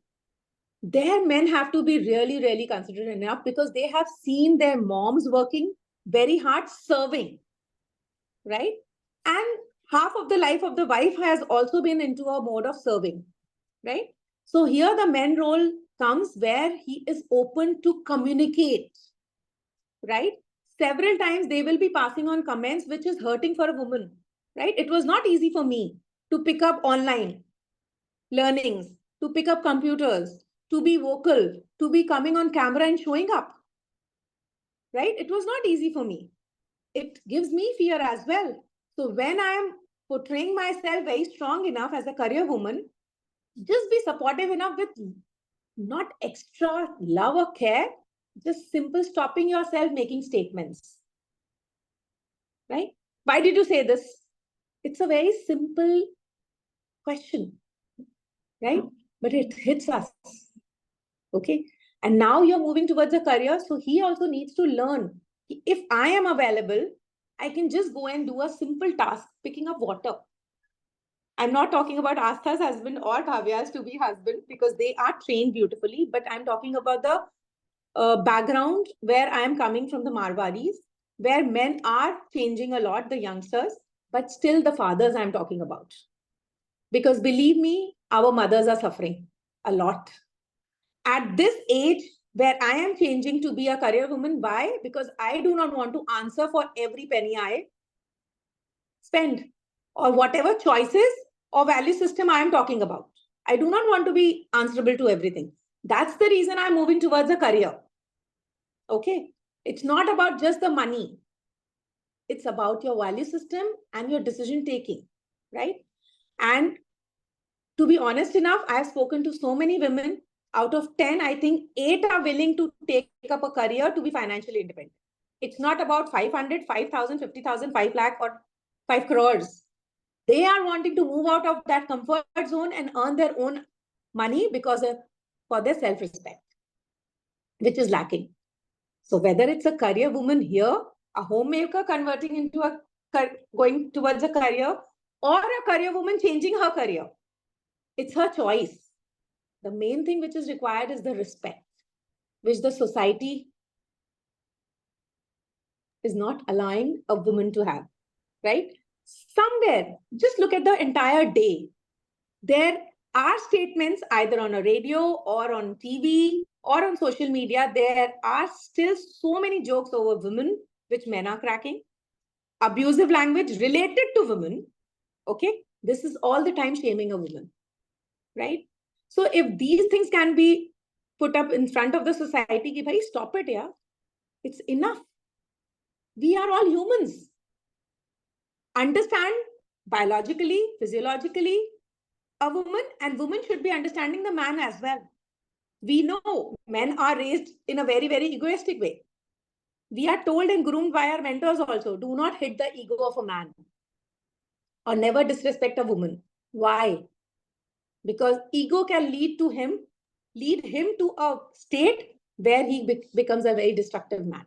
their men have to be really, really considerate enough because they have seen their moms working very hard, serving, right? And half of the life of the wife has also been into a mode of serving, right? So here the men role comes where he is open to communicate, right? Several times they will be passing on comments which is hurting for a woman, right? It was not easy for me to pick up online learnings, to pick up computers, to be vocal, to be coming on camera and showing up, right? It was not easy for me. It gives me fear as well. So when I am portraying myself very strong enough as a career woman, just be supportive enough with not extra love or care, just simple stopping yourself making statements, right? Why did you say this? It's a very simple question, right? But it hits us. Okay. And now you're moving towards a career. So he also needs to learn. If I am available, I can just go and do a simple task, picking up water. I'm not talking about Aastha's husband or Bhavya's to be husband because they are trained beautifully. But I'm talking about the background where I am coming from, the Marwaris, where men are changing a lot, the youngsters, but still the fathers I'm talking about. Because believe me, our mothers are suffering a lot. At this age where I am changing to be a career woman, why? Because I do not want to answer for every penny I spend or whatever choices or value system I am talking about. I do not want to be answerable to everything. That's the reason I'm moving towards a career. Okay. It's not about just the money. It's about your value system and your decision taking, right? And to be honest enough, I have spoken to so many women out of 10, I think 8 are willing to take up a career to be financially independent. It's not about 500, 5,000, 50,000, 5 lakh or 5 crores. They are wanting to move out of that comfort zone and earn their own money because for their self-respect, which is lacking. So whether it's a career woman here, a homemaker converting into going towards a career, or a career woman changing her career, it's her choice. The main thing which is required is the respect, which the society is not allowing a woman to have, right? Somewhere, just look at the entire day. There are statements either on a radio or on TV or on social media. There are still so many jokes over women, which men are cracking. Abusive language related to women. Okay, this is all the time shaming a woman, right? So if these things can be put up in front of the society, ki bhai, stop it, yeah. It's enough. We are all humans. Understand biologically, physiologically, a woman, and women should be understanding the man as well. We know men are raised in a very, very egoistic way. We are told and groomed by our mentors also, do not hit the ego of a man or never disrespect a woman. Why? Because ego can lead him to a state where he becomes a very destructive man,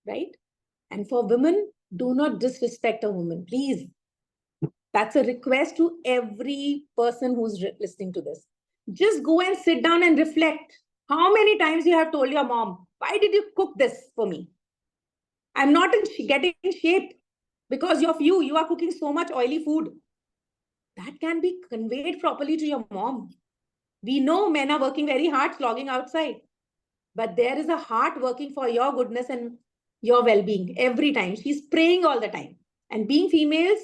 right? And for women, do not disrespect a woman, please. That's a request to every person who's listening to this. Just go and sit down and reflect. How many times you have told your mom, why did you cook this for me? I'm not getting in shape because of you. You are cooking so much oily food. That can be conveyed properly to your mom. We know men are working very hard, slogging outside. But there is a heart working for your goodness and your well-being every time. She's praying all the time. And being females,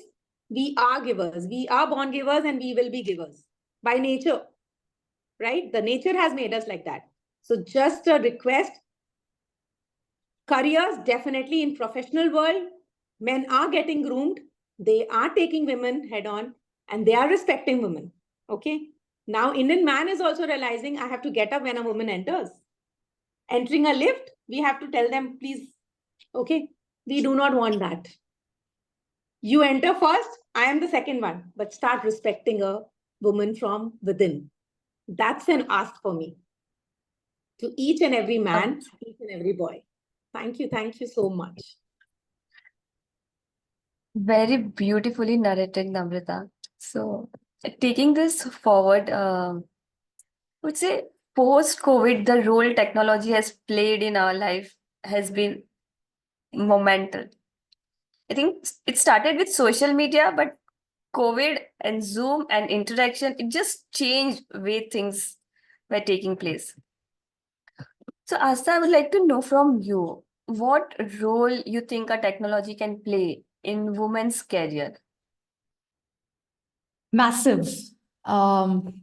we are givers. We are born givers and we will be givers by nature, right? The nature has made us like that. So just a request. Careers, definitely in professional world, men are getting groomed. They are taking women head on and they are respecting women. Okay. Now, Indian man is also realizing I have to get up when a woman enters. Entering a lift, we have to tell them, please, okay, we do not want that. You enter first, I am the second one, but start respecting a woman from within. That's an ask for me to each and every man, each and every boy. Thank you so much. Very beautifully narrated, Namrata. So, taking this forward, I would say post-COVID, the role technology has played in our life has been monumental. I think it started with social media, but COVID and Zoom and interaction, it just changed way things were taking place. So, Aastha, I would like to know from you, what role you think a technology can play in women's career? Massive. Can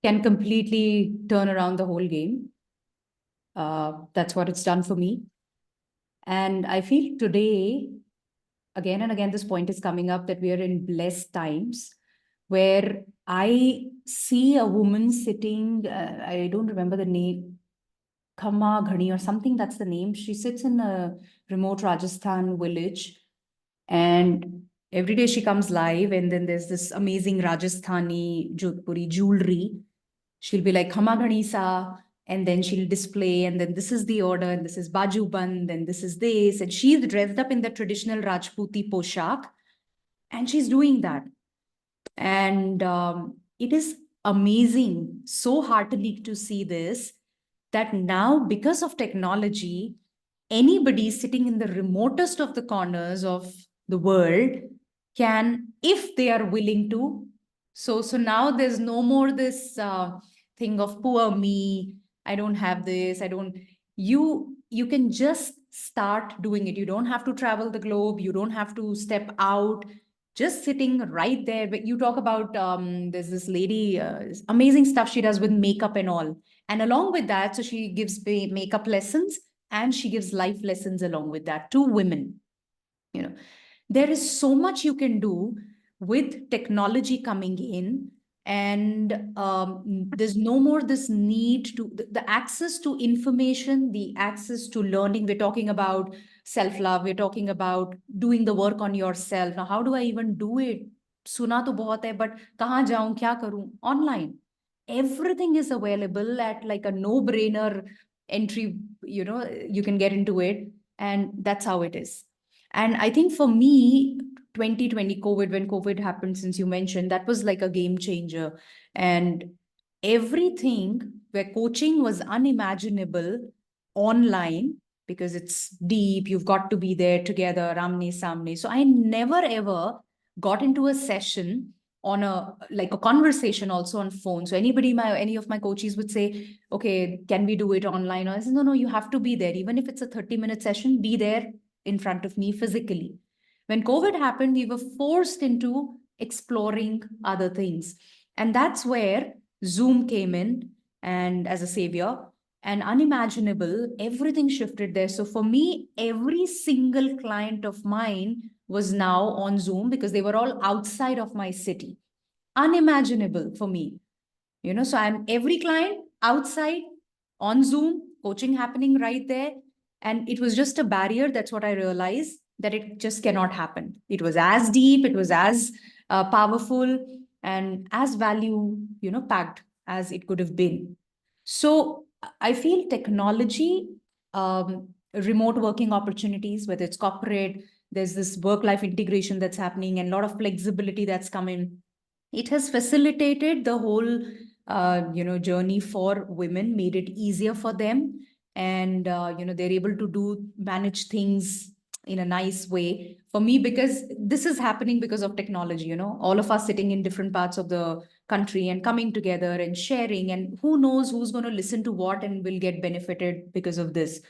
completely turn around the whole game. That's what it's done for me. And I feel today, again and again, this point is coming up that we are in blessed times where I see a woman sitting, I don't remember the name, Khamma Ghani or something, that's the name. She sits in a remote Rajasthan village and every day she comes live and then there's this amazing Rajasthani Jodhpuri jewelry. She'll be like, Khamma Ghani sa, and then she'll display, and then this is the order, and this is Baju Band, and this is this, and she's dressed up in the traditional Rajputi poshak, and she's doing that. And it is amazing, so heartily to see this, that now because of technology, anybody sitting in the remotest of the corners of the world can, if they are willing to. So now there's no more this thing of poor me, I don't have this, you can just start doing it. You don't have to travel the globe. You don't have to step out. Just sitting right there. But you talk about, there's this lady, amazing stuff she does with makeup and all. And along with that, so she gives makeup lessons and she gives life lessons along with that to women. You know, there is so much you can do with technology coming in. And there's no more this need to, the access to information, the access to learning. We're talking about self-love, we're talking about doing the work on yourself. Now, how do I even do it? Suna to bahut hai, but kahan jaun, kya karu? Online. Everything is available at like a no-brainer entry, you can get into it. And that's how it is. And I think for me, 2020 COVID, when COVID happened, since you mentioned, that was like a game changer. And everything where coaching was unimaginable online, because it's deep, you've got to be there together, ramne samne. So I never ever got into a session on a like a conversation also on phone. So any of my coaches would say, okay, can we do it online? Or I said, no, you have to be there. Even if it's a 30-minute session, be there in front of me physically. When COVID happened, we were forced into exploring other things. And that's where Zoom came in and as a savior, and unimaginable, everything shifted there. So for me, every single client of mine was now on Zoom because they were all outside of my city. Unimaginable for me. So I'm every client outside on Zoom, coaching happening right there. And it was just a barrier. That's what I realized, that it just cannot happen. It was as deep, it was as powerful and as value, packed as it could have been. So I feel technology, remote working opportunities, whether it's corporate, there's this work-life integration that's happening and a lot of flexibility that's come in. It has facilitated the whole journey for women, made it easier for them, and they're able to manage things in a nice way. For me, because this is happening because of technology, all of us sitting in different parts of the country and coming together and sharing, and who knows who's going to listen to what and will get benefited because of this.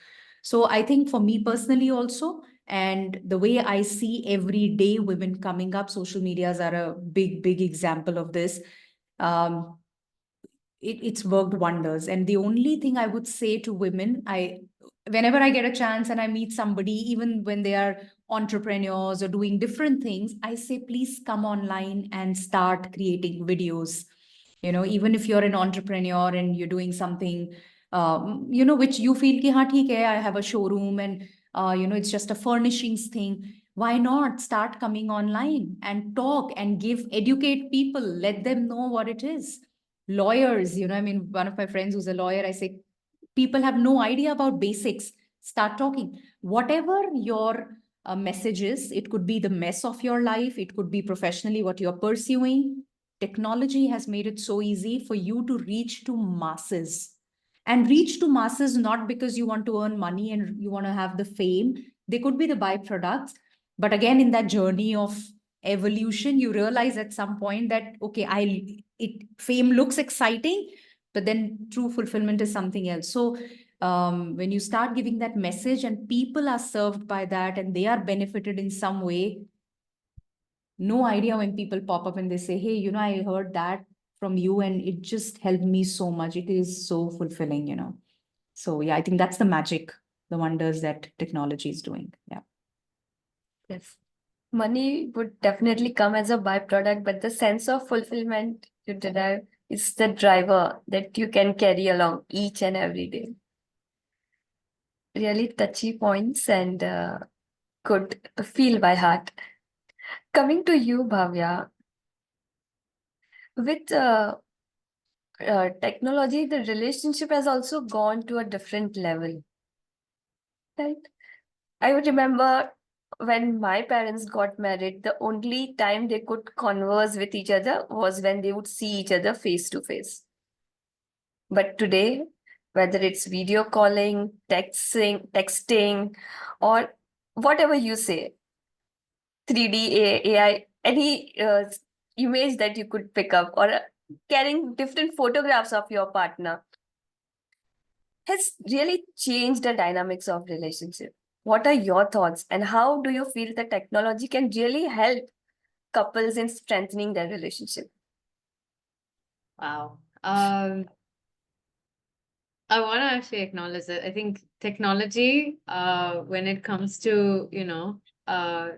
So I think for me personally also, and the way I see every day women coming up, social medias are a big example of this. It's worked wonders. And the only thing I would say to women, whenever I get a chance and I meet somebody, even when they are entrepreneurs or doing different things, I say, please come online and start creating videos. Even if you're an entrepreneur and you're doing something, which you feel ki, haan, theek hai, I have a showroom and, it's just a furnishings thing. Why not start coming online and talk and educate people, let them know what it is. Lawyers, one of my friends who's a lawyer, I say, people have no idea about basics. Start talking. Whatever your message is, it could be the mess of your life, it could be professionally what you're pursuing. Technology has made it so easy for you to reach to masses. And reach to masses not because you want to earn money and you want to have the fame. They could be the byproducts. But again, in that journey of evolution, you realize at some point that, okay, fame looks exciting, but then true fulfillment is something else. So when you start giving that message and people are served by that and they are benefited in some way, no idea when people pop up and they say, hey, I heard that from you and it just helped me so much. It is so fulfilling. So yeah, I think that's the magic, the wonders that technology is doing. Yeah. Yes. Money would definitely come as a byproduct, but the sense of fulfillment you derive is the driver that you can carry along each and every day. Really touchy points and could feel by heart. Coming to you, Bhavya, with technology, the relationship has also gone to a different level, right? I would remember when my parents got married, the only time they could converse with each other was when they would see each other face to face. But today, whether it's video calling, texting, or whatever you say, 3D AI, any image that you could pick up, or carrying different photographs of your partner, has really changed the dynamics of relationship. What are your thoughts, and how do you feel that technology can really help couples in strengthening their relationship? Wow. I want to actually acknowledge that. I think technology, when it comes to,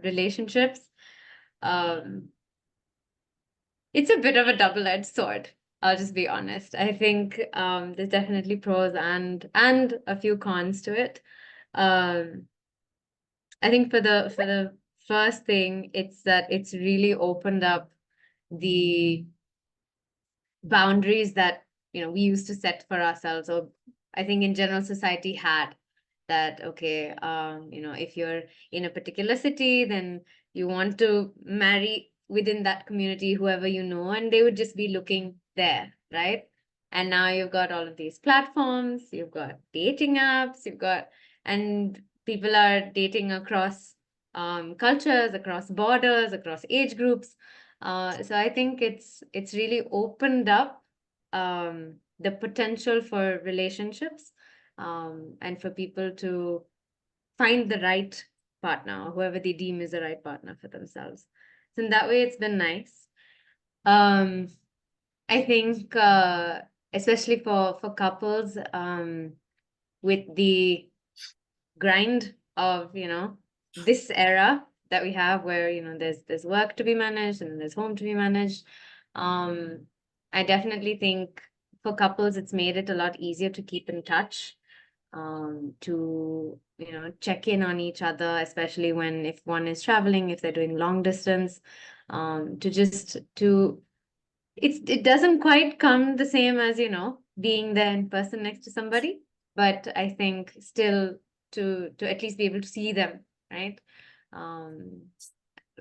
relationships, it's a bit of a double-edged sword. I'll just be honest. I think there's definitely pros and a few cons to it. I think for the first thing, it's that it's really opened up the boundaries that we used to set for ourselves, or I think in general society had, that okay, if you're in a particular city, then you want to marry within that community whoever you know, and they would just be looking there, right? And now you've got all of these platforms, you've got dating apps, and people are dating across cultures, across borders, across age groups. So I think it's really opened up the potential for relationships, and for people to find the right partner, or whoever they deem is the right partner for themselves. So in that way, it's been nice. I think especially for couples, with the grind of this era that we have, where there's work to be managed and there's home to be managed. I definitely think for couples it's made it a lot easier to keep in touch, to check in on each other, especially if one is traveling, if they're doing long distance, it doesn't quite come the same as being there in person next to somebody, but I think still to at least be able to see them, right?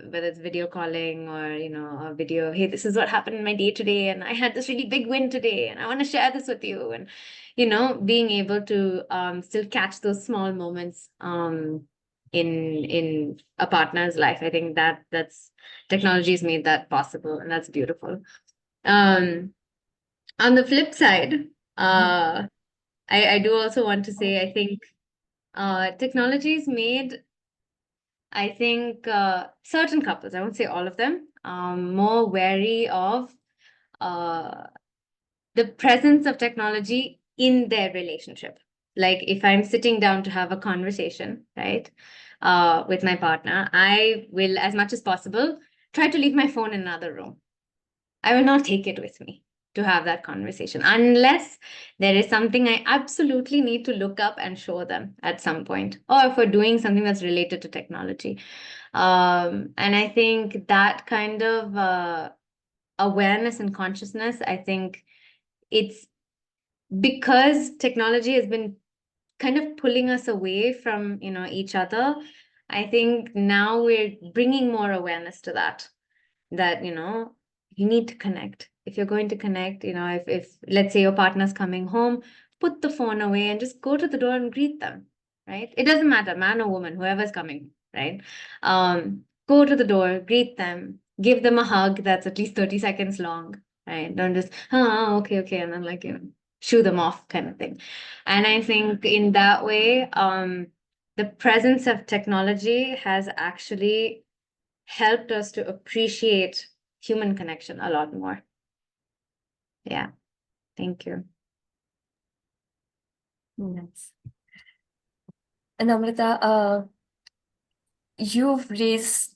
Whether it's video calling or a video, hey, this is what happened in my day today, and I had this really big win today, and I want to share this with you, and being able to still catch those small moments in a partner's life. I think that's technology has made that possible, and that's beautiful. On the flip side, I do also want to say, I think technology's made, I think, certain couples, I won't say all of them, more wary of the presence of technology in their relationship. Like if I'm sitting down to have a conversation, right, with my partner, I will, as much as possible, try to leave my phone in another room. I will not take it with me to have that conversation, unless there is something I absolutely need to look up and show them at some point, or if we're doing something that's related to technology. And I think that kind of awareness and consciousness, I think it's because technology has been kind of pulling us away from each other. I think now we're bringing more awareness to that you need to connect. If you're going to connect, if let's say your partner's coming home, put the phone away and just go to the door and greet them, right? It doesn't matter, man or woman, whoever's coming, right? Go to the door, greet them, give them a hug that's at least 30 seconds long, right? Don't just, okay, and then shoo them off kind of thing. And I think in that way, the presence of technology has actually helped us to appreciate human connection a lot more. Yeah. Thank you. Yes. And Namrata, you've raised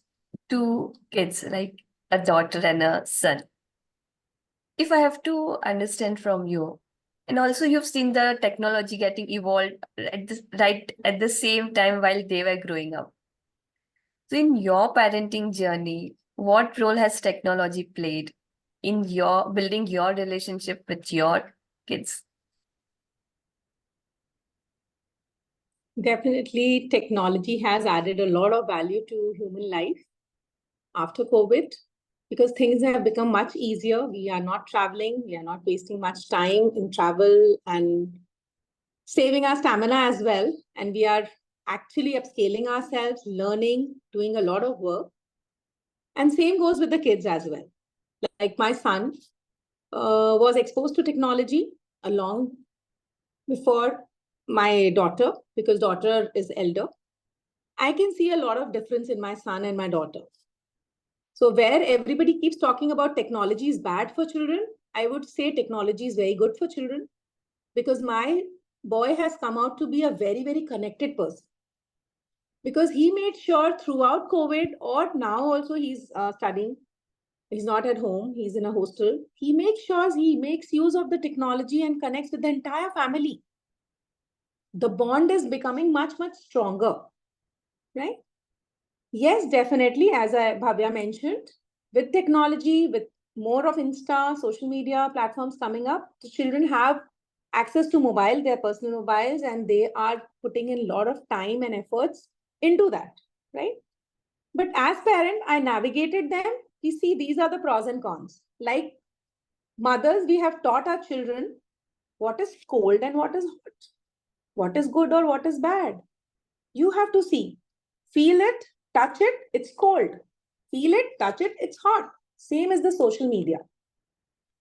2 kids, like a daughter and a son. If I have to understand from you, and also you've seen the technology getting evolved right at the same time while they were growing up. So in your parenting journey, what role has technology played in your building your relationship with your kids? Definitely, technology has added a lot of value to human life after COVID, because things have become much easier. We are not traveling, we are not wasting much time in travel, and saving our stamina as well. And we are actually upscaling ourselves, learning, doing a lot of work. And same goes with the kids as well. Like my son was exposed to technology long before my daughter, because daughter is elder. I can see a lot of difference in my son and my daughter. So where everybody keeps talking about technology is bad for children, I would say technology is very good for children, because my boy has come out to be a very, very connected person. Because he made sure throughout COVID, or now also he's studying, he's not at home, he's in a hostel, he makes sure he makes use of the technology and connects with the entire family. The bond is becoming much, much stronger, right? Yes, definitely. As Bhavya mentioned, with technology, with more of Insta, social media platforms coming up, the children have access to their personal mobiles, and they are putting in a lot of time and efforts into that, right? But as parent, I navigated them. You see, these are the pros and cons. Like mothers, we have taught our children what is cold and what is hot, what is good or what is bad. You have to see, feel it, touch it, it's cold. Feel it, touch it, it's hot. Same as the social media.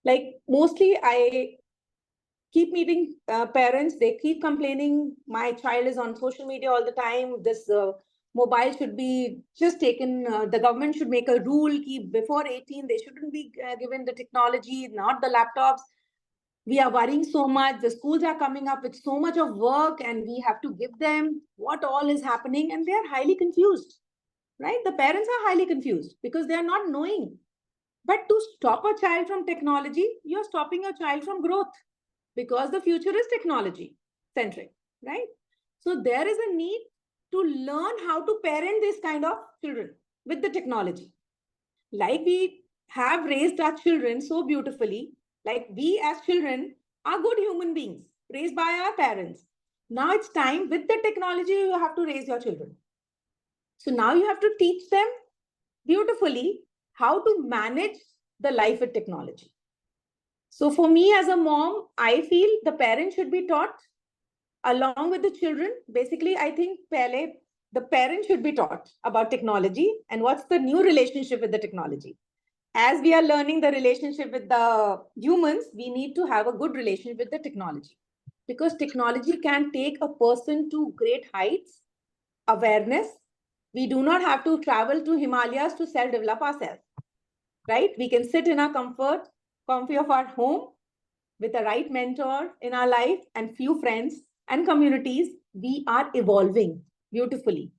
Like mostly I keep meeting parents, they keep complaining, my child is on social media all the time. This mobile should be just taken, the government should make a rule, keep before 18, they shouldn't be given the technology, not the laptops. We are worrying so much. The schools are coming up with so much of work and we have to give them what all is happening, and they are highly confused, right? The parents are highly confused because they are not knowing. But to stop a child from technology, you're stopping a child from growth because the future is technology centric, right? So there is a need to learn how to parent this kind of children with the technology. Like we have raised our children so beautifully, like we as children are good human beings raised by our parents. Now it's time with the technology, you have to raise your children. So now you have to teach them beautifully how to manage the life with technology. So for me as a mom, I feel the parents should be taught along with the children. Basically, I think the parents should be taught about technology and what's the new relationship with the technology. As we are learning the relationship with the humans, we need to have a good relationship with the technology, because technology can take a person to great heights, awareness. We do not have to travel to Himalayas to self-develop ourselves, right? We can sit in our comfy of our home with a right mentor in our life and few friends and communities. We are evolving beautifully,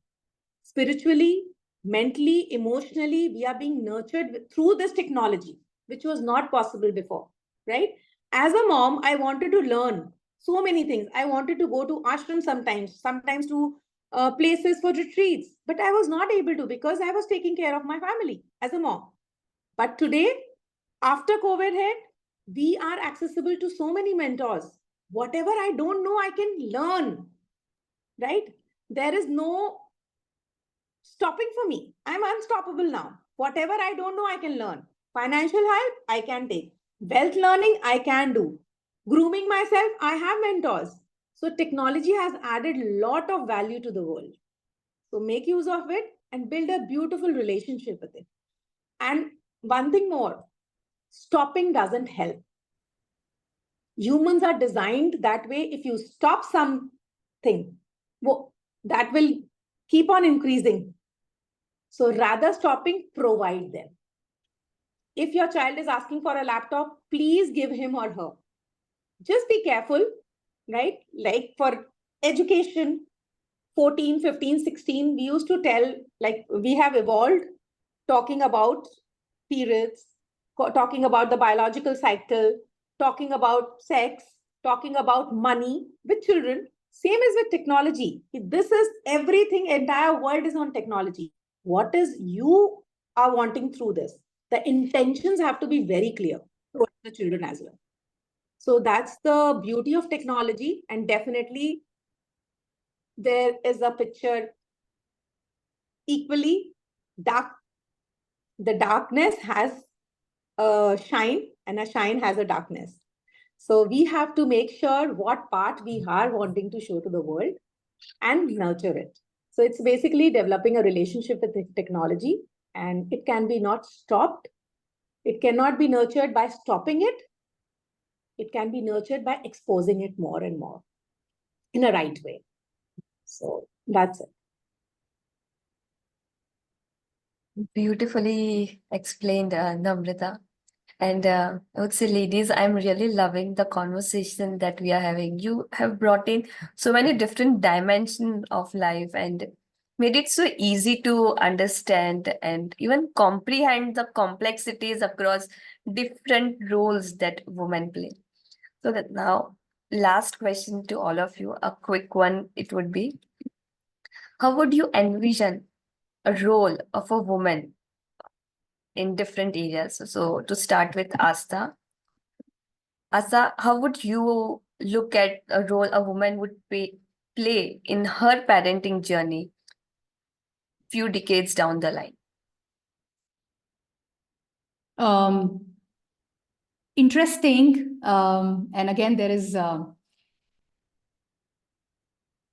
spiritually, mentally, emotionally. We are being nurtured through this technology, which was not possible before, right? As a mom, I wanted to learn so many things. I wanted to go to ashram sometimes to places for retreats, but I was not able to because I was taking care of my family as a mom. But today, after COVID hit, we are accessible to so many mentors. Whatever I don't know, I can learn, right? There is no stopping for me. I'm unstoppable now. Whatever I don't know, I can learn. Financial help, I can take. Wealth learning, I can do. Grooming myself, I have mentors. So technology has added a lot of value to the world. So make use of it and build a beautiful relationship with it. And one thing more, stopping doesn't help. Humans are designed that way. If you stop something, that will keep on increasing. So rather stopping, provide them. If your child is asking for a laptop, please give him or her. Just be careful, right? Like for education, 14, 15, 16, we used to tell, like we have evolved talking about periods, talking about the biological cycle, talking about sex, talking about money with children. Same as with technology. This is everything, entire world is on technology. What is you are wanting through this? The intentions have to be very clear to the children as well. So that's the beauty of technology. And definitely there is a picture equally dark. The darkness has a shine and a shine has a darkness. So we have to make sure what part we are wanting to show to the world and nurture it. So it's basically developing a relationship with the technology, and it can be not stopped. It cannot be nurtured by stopping it. It can be nurtured by exposing it more and more in a right way. So that's it. Beautifully explained, Namrata. And I would say, ladies, I'm really loving the conversation that we are having. You have brought in so many different dimensions of life, and made it so easy to understand and even comprehend the complexities across different roles that women play. So that now, last question to all of you, a quick one it would be, how would you envision a role of a woman in different areas? So to start with Asta, how would you look at a role a woman would play in her parenting journey few decades down the line? Interesting. And again, there is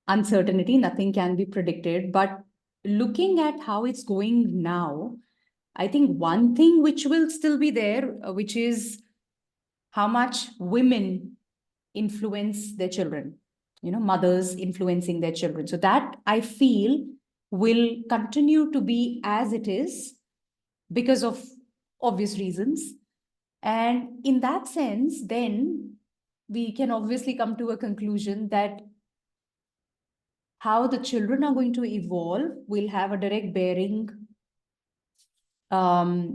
uncertainty. Nothing can be predicted. But looking at how it's going now, I think one thing which will still be there, which is how much women influence their children, mothers influencing their children. So that I feel will continue to be as it is because of obvious reasons. And in that sense, then we can obviously come to a conclusion that how the children are going to evolve will have a direct bearing, or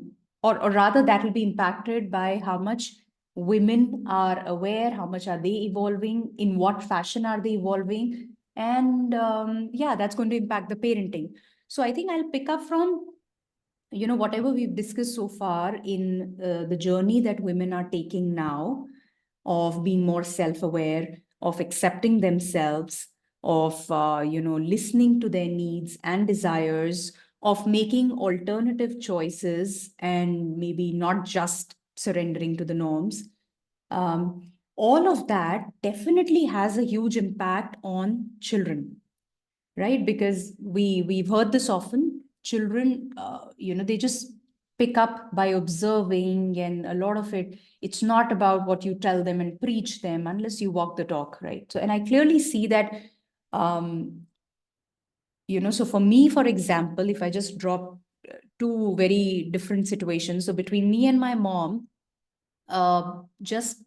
rather that will be impacted by how much women are aware, how much are they evolving, in what fashion are they evolving, and yeah, that's going to impact the parenting. So I think I'll pick up from whatever we've discussed so far in the journey that women are taking now of being more self-aware, of accepting themselves, of listening to their needs and desires, of making alternative choices and maybe not just surrendering to the norms. All of that definitely has a huge impact on children, right? Because we've heard this often. Children, they just pick up by observing, and a lot of it's not about what you tell them and preach them unless you walk the talk, right? So, and I clearly see that, so for me, for example, if I just drop two very different situations, so between me and my mom, just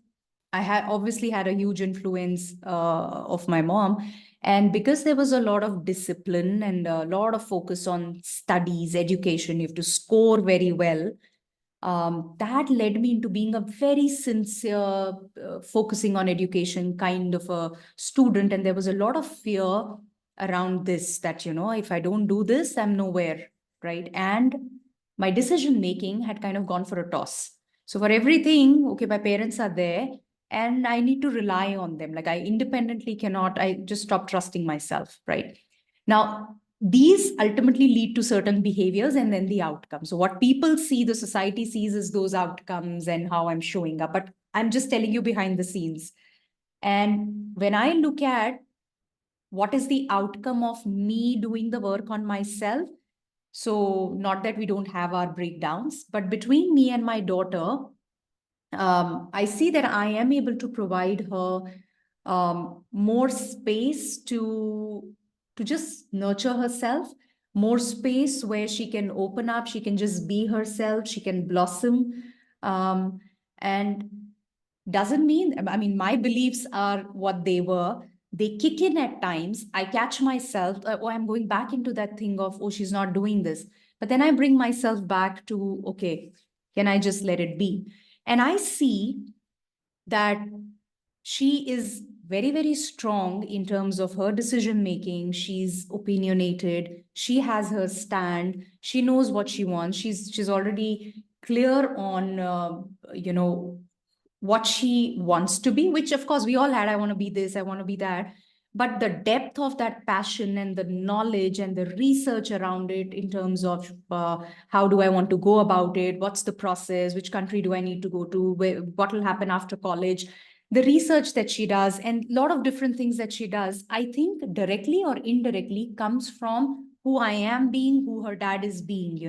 I had obviously had a huge influence of my mom. And because there was a lot of discipline and a lot of focus on studies, education, you have to score very well. That led me into being a very sincere, focusing on education kind of a student. And there was a lot of fear around this that, if I don't do this, I'm nowhere, right? And my decision making had kind of gone for a toss. So for everything, okay, my parents are there and I need to rely on them. Like I independently cannot, I just stop trusting myself, right? Now, these ultimately lead to certain behaviors and then the outcome. So what people see, the society sees is those outcomes and how I'm showing up. But I'm just telling you behind the scenes. And when I look at what is the outcome of me doing the work on myself, so not that we don't have our breakdowns, but between me and my daughter, I see that I am able to provide her more space to just nurture herself, more space where she can open up, she can just be herself, she can blossom. And doesn't mean, I mean, my beliefs are what they were. They kick in at times. I catch myself, oh, I'm going back into that thing of, oh, she's not doing this. But then I bring myself back to, okay, can I just let it be? And I see that she is very, very strong in terms of her decision making. She's opinionated. She has her stand. She knows what she wants. She's already clear on what she wants to be, which of course we all had. I want to be this, I want to be that. But the depth of that passion and the knowledge and the research around it in terms of how do I want to go about it, what's the process, which country do I need to go to, what will happen after college, the research that she does, and a lot of different things that she does, I think directly or indirectly comes from who I am being, who her dad is being,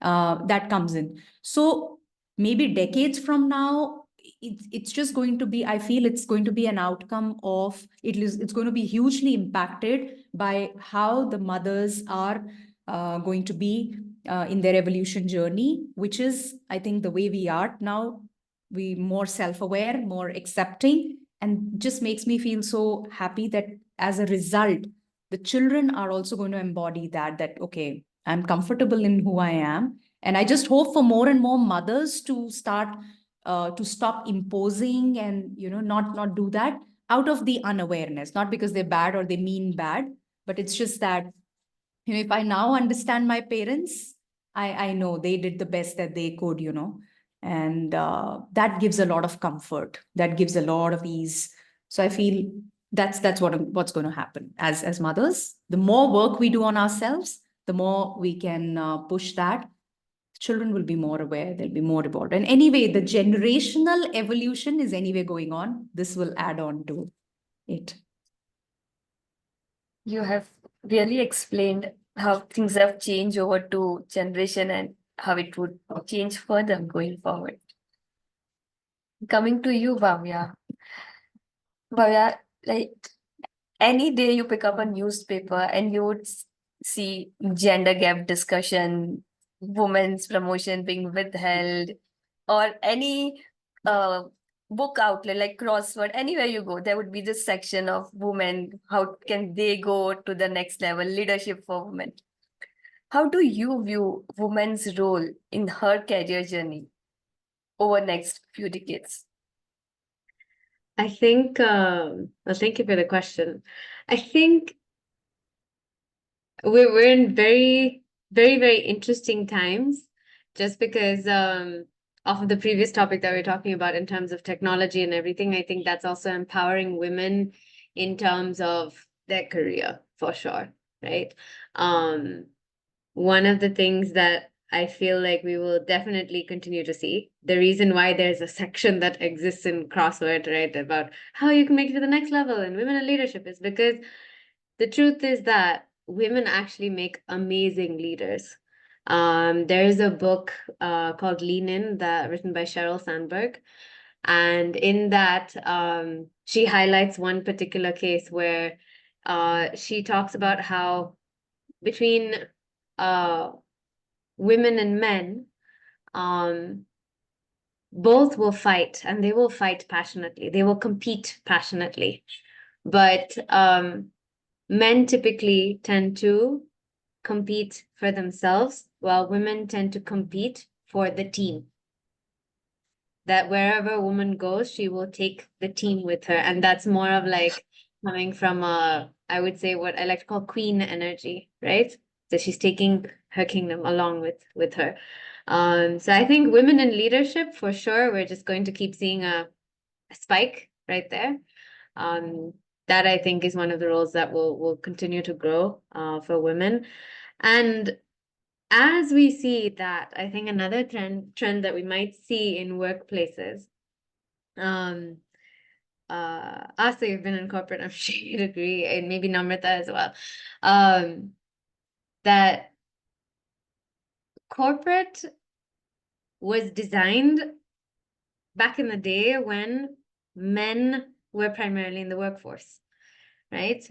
that comes in. So maybe decades from now, it's just going to be, I feel it's going to be an outcome of it's going to be hugely impacted by how the mothers are going to be in their evolution journey, which is, I think, the way we are now. We more self-aware, more accepting, and just makes me feel so happy that as a result, the children are also going to embody that, okay, I'm comfortable in who I am. And I just hope for more and more mothers to start to stop imposing and, not do that out of the unawareness, not because they're bad or they mean bad, but it's just that, if I now understand my parents, I know they did the best that they could, and that gives a lot of comfort. That gives a lot of ease. So I feel that's what's going to happen as mothers. The more work we do on ourselves, the more we can push that. Children will be more aware. They'll be more evolved. And anyway, the generational evolution is anyway going on. This will add on to it. You have really explained how things have changed over to generation and how it would change further going forward. Coming to you, Bhavya. Bhavya, like any day you pick up a newspaper and you would see gender gap discussion, women's promotion being withheld, or any book outlet like crossword, anywhere you go, there would be this section of women. How can they go to the next level? Leadership for women. How do you view women's role in her career journey over next few decades? I think, well, thank you for the question. I think we're in very, very, very interesting times, just because of the previous topic that we're talking about in terms of technology and everything. I think that's also empowering women in terms of their career, for sure, right? One of the things that I feel like we will definitely continue to see, the reason why there's a section that exists in Crossword, right, about how you can make it to the next level and women in leadership, is because the truth is that women actually make amazing leaders. There is a book called Lean In, written by Sheryl Sandberg. And in that, she highlights one particular case where she talks about how between women and men, both will fight, and they will fight passionately. They will compete passionately. But men typically tend to compete for themselves, while women tend to compete for the team. That wherever a woman goes, she will take the team with her. And that's more of like coming from I would say what I like to call queen energy, right? So she's taking her kingdom along with her. So I think women in leadership, for sure, we're just going to keep seeing a spike right there. That I think is one of the roles that will continue to grow for women. And as we see that, I think another trend that we might see in workplaces, Aastha, you've been in corporate, I'm sure you'd agree, and maybe Namrata as well, that corporate was designed back in the day when men were primarily in the workforce, right?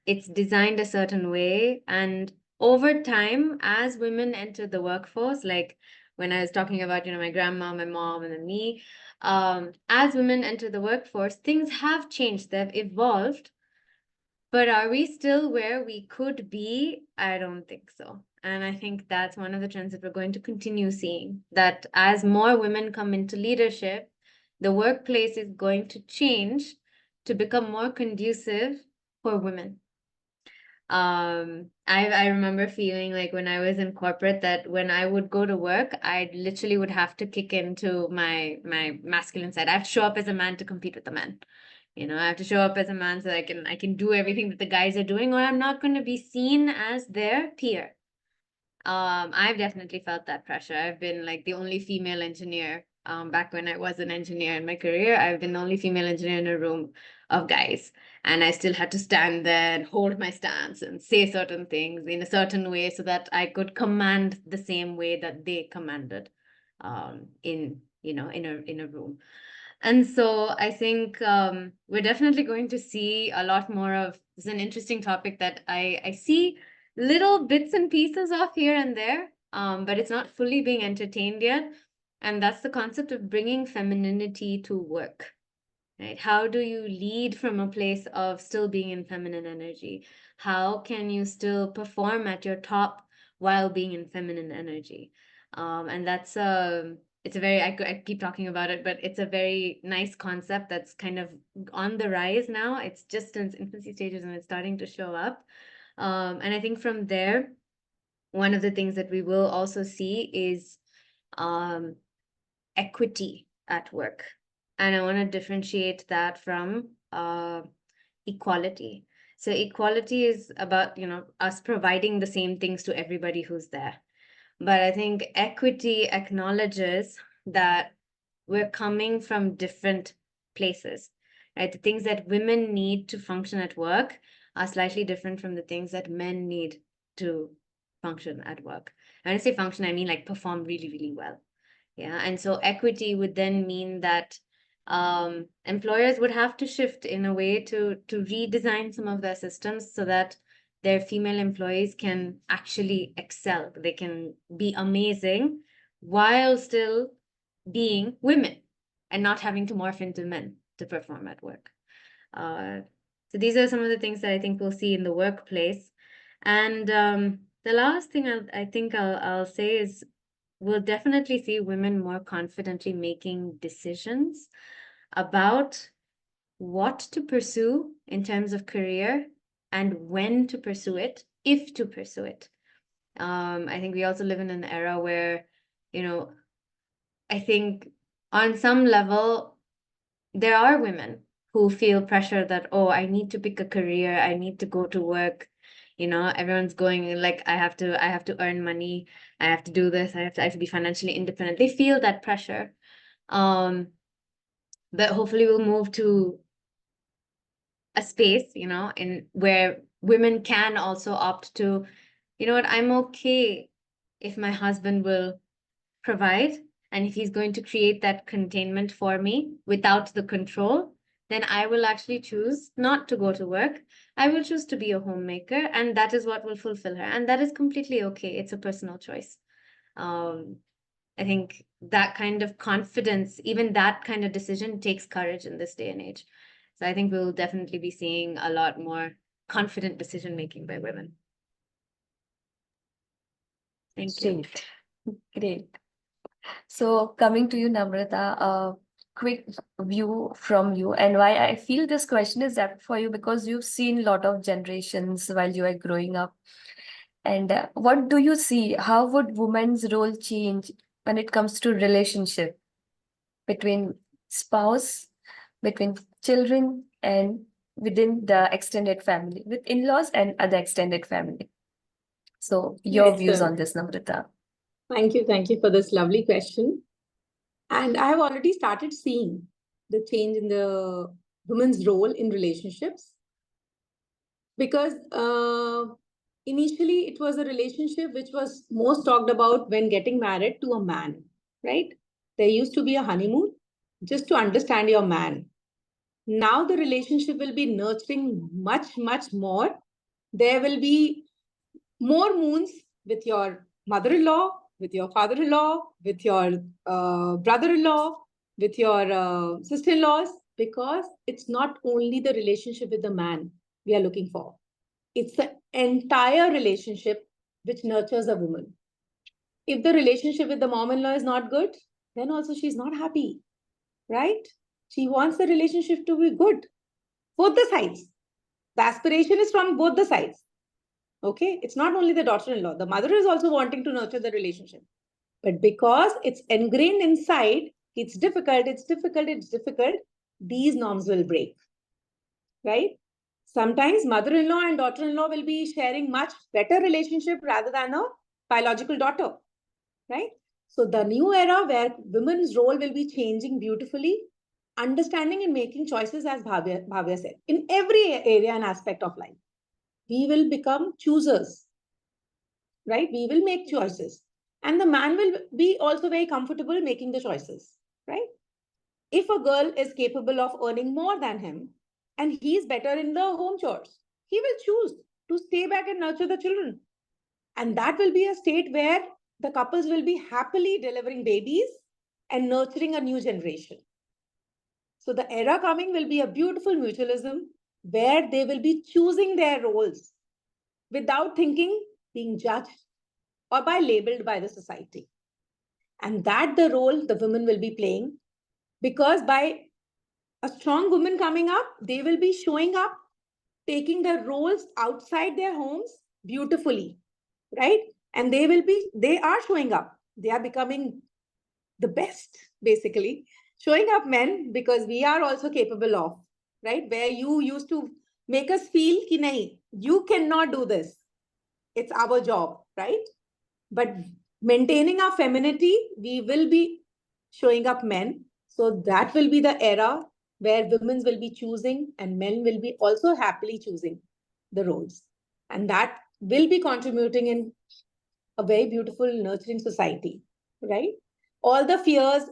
It's designed a certain way, and over time, as women enter the workforce, like when I was talking about, my grandma, my mom, and then me, as women enter the workforce, things have changed, they've evolved. But are we still where we could be? I don't think so. And I think that's one of the trends that we're going to continue seeing, that as more women come into leadership, the workplace is going to change to become more conducive for women. I remember feeling like when I was in corporate that when I would go to work, I literally would have to kick into my masculine side. I have to show up as a man to compete with the men. I have to show up as a man so that I can do everything that the guys are doing, or I'm not going to be seen as their peer. I've definitely felt that pressure. I've been like the only female engineer. Back when I was an engineer in my career, I've been the only female engineer in a room of guys. And I still had to stand there and hold my stance and say certain things in a certain way so that I could command the same way that they commanded in a room. And so I think we're definitely going to see a lot more of this. Is an interesting topic that I see little bits and pieces of here and there, but it's not fully being entertained yet. And that's the concept of bringing femininity to work. right? How do you lead from a place of still being in feminine energy? How can you still perform at your top while being in feminine energy? And that's it's a very, I keep talking about it, but it's a very nice concept that's kind of on the rise now. It's just in its infancy stages and it's starting to show up. And I think from there, one of the things that we will also see is equity at work. And I want to differentiate that from equality. So equality is about, us providing the same things to everybody who's there. But I think equity acknowledges that we're coming from different places, right? The things that women need to function at work are slightly different from the things that men need to function at work. And when I say function, I mean like perform really, really well. Yeah. And so equity would then mean that employers would have to shift in a way to redesign some of their systems so that their female employees can actually excel. They can be amazing while still being women and not having to morph into men to perform at work. So these are some of the things that I think we'll see in the workplace. And the last thing I think I'll say is we'll definitely see women more confidently making decisions about what to pursue in terms of career and when to pursue it, if to pursue it. I think we also live in an era where, I think on some level, there are women who feel pressure that, oh, I need to pick a career, I need to go to work. Everyone's going like, I have to earn money, I have to do this, I have to be financially independent. They feel that pressure. But hopefully we'll move to a space, in where women can also opt to, I'm okay if my husband will provide, and if he's going to create that containment for me without the control, then I will actually choose not to go to work. I will choose to be a homemaker, and that is what will fulfill her. And that is completely okay. It's a personal choice. I think that kind of confidence, even that kind of decision takes courage in this day and age. So I think we'll definitely be seeing a lot more confident decision making by women. Thank you. Great. So coming to you, Namrata, a quick view from you, and why I feel this question is apt for you because you've seen a lot of generations while you are growing up. And what do you see? How would women's role change when it comes to relationship between spouse, between children, and within the extended family, with in-laws and other extended family? So your Yes, views sir. on this, Namrata. Thank you for this lovely question. And I have already started seeing the change in the women's role in relationships because initially it was a relationship which was most talked about when getting married to a man, right? There used to be a honeymoon just to understand your man. Now the relationship will be nurturing much, much more. There will be more moons with your mother-in-law, with your father-in-law, with your brother-in-law, with your sister-in-laws, because it's not only the relationship with the man we are looking for. It's the entire relationship which nurtures a woman. If the relationship with the mom-in-law is not good, then also she's not happy, right? She wants the relationship to be good, both the sides. The aspiration is from both the sides. Okay, it's not only the daughter-in-law, the mother is also wanting to nurture the relationship. But because it's ingrained inside, it's difficult, these norms will break, right? Sometimes mother-in-law and daughter-in-law will be sharing much better relationship rather than a biological daughter, right? So the new era where women's role will be changing beautifully, understanding and making choices, as Bhavya said, in every area and aspect of life. We will become choosers, right? We will make choices. And the man will be also very comfortable making the choices, right? If a girl is capable of earning more than him and he's better in the home chores, he will choose to stay back and nurture the children. And that will be a state where the couples will be happily delivering babies and nurturing a new generation. So the era coming will be a beautiful mutualism where they will be choosing their roles without thinking, being judged or by labeled by the society. And that the role the women will be playing, because by a strong woman coming up, they will be showing up, taking their roles outside their homes beautifully, right? And they are showing up. They are becoming the best, basically. Showing up men, because we are also capable of, right? Where you used to make us feel ki nahi, you cannot do this. It's our job, right? But maintaining our femininity, we will be showing up men. So that will be the era where women will be choosing and men will be also happily choosing the roles. And that will be contributing in a very beautiful, nurturing society, right? All the fears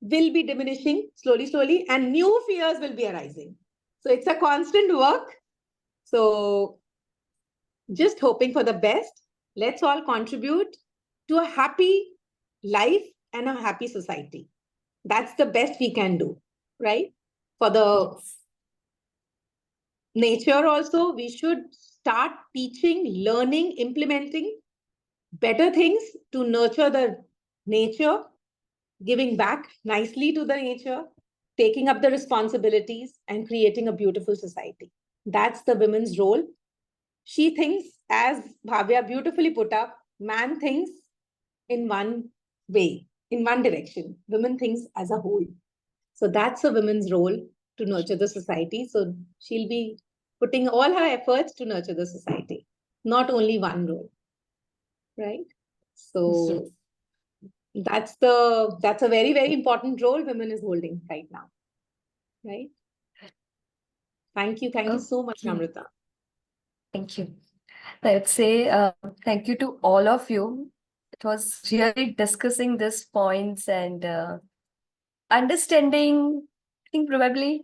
will be diminishing slowly, slowly, and new fears will be arising. So it's a constant work. So just hoping for the best. Let's all contribute to a happy life and a happy society. That's the best we can do, right? For the nature also, we should start teaching, learning, implementing better things to nurture the nature, giving back nicely to the nature, taking up the responsibilities and creating a beautiful society. That's the women's role. She thinks, as Bhavya beautifully put up, man thinks in one way, in one direction. Women thinks as a whole. So that's a woman's role to nurture the society. So she'll be putting all her efforts to nurture the society, not only one role, right? So that's a very, very important role women is holding right now, right? Thank you so much, Okay. Namrata. Thank you. I would say thank you to all of you. It was really discussing these points and understanding, I think probably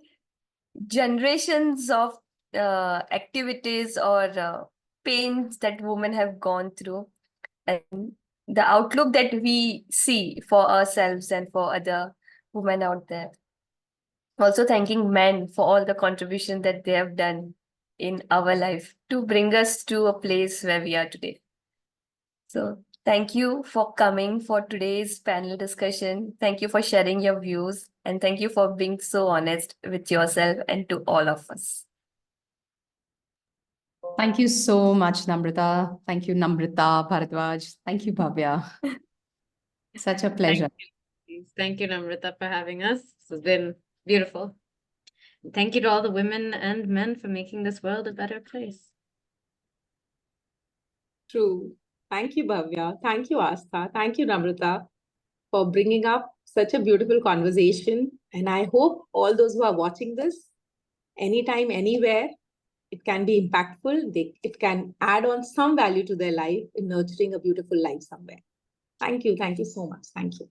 generations of activities or pains that women have gone through, and the outlook that we see for ourselves and for other women out there. Also thanking men for all the contribution that they have done in our life to bring us to a place where we are today. So thank you for coming for today's panel discussion. Thank you for sharing your views, and thank you for being so honest with yourself and to all of us. Thank you so much, Namrata. Thank you, Namrata, Bharadwaj. Thank you, Bhavya. Such a pleasure. Thank you, Namrata, for having us. This has been beautiful. Thank you to all the women and men for making this world a better place. True. Thank you, Bhavya. Thank you, Aastha. Thank you, Namrata, for bringing up such a beautiful conversation. And I hope all those who are watching this, anytime, anywhere, it can be impactful. It can add on some value to their life in nurturing a beautiful life somewhere. Thank you. Thank you so much. Thank you.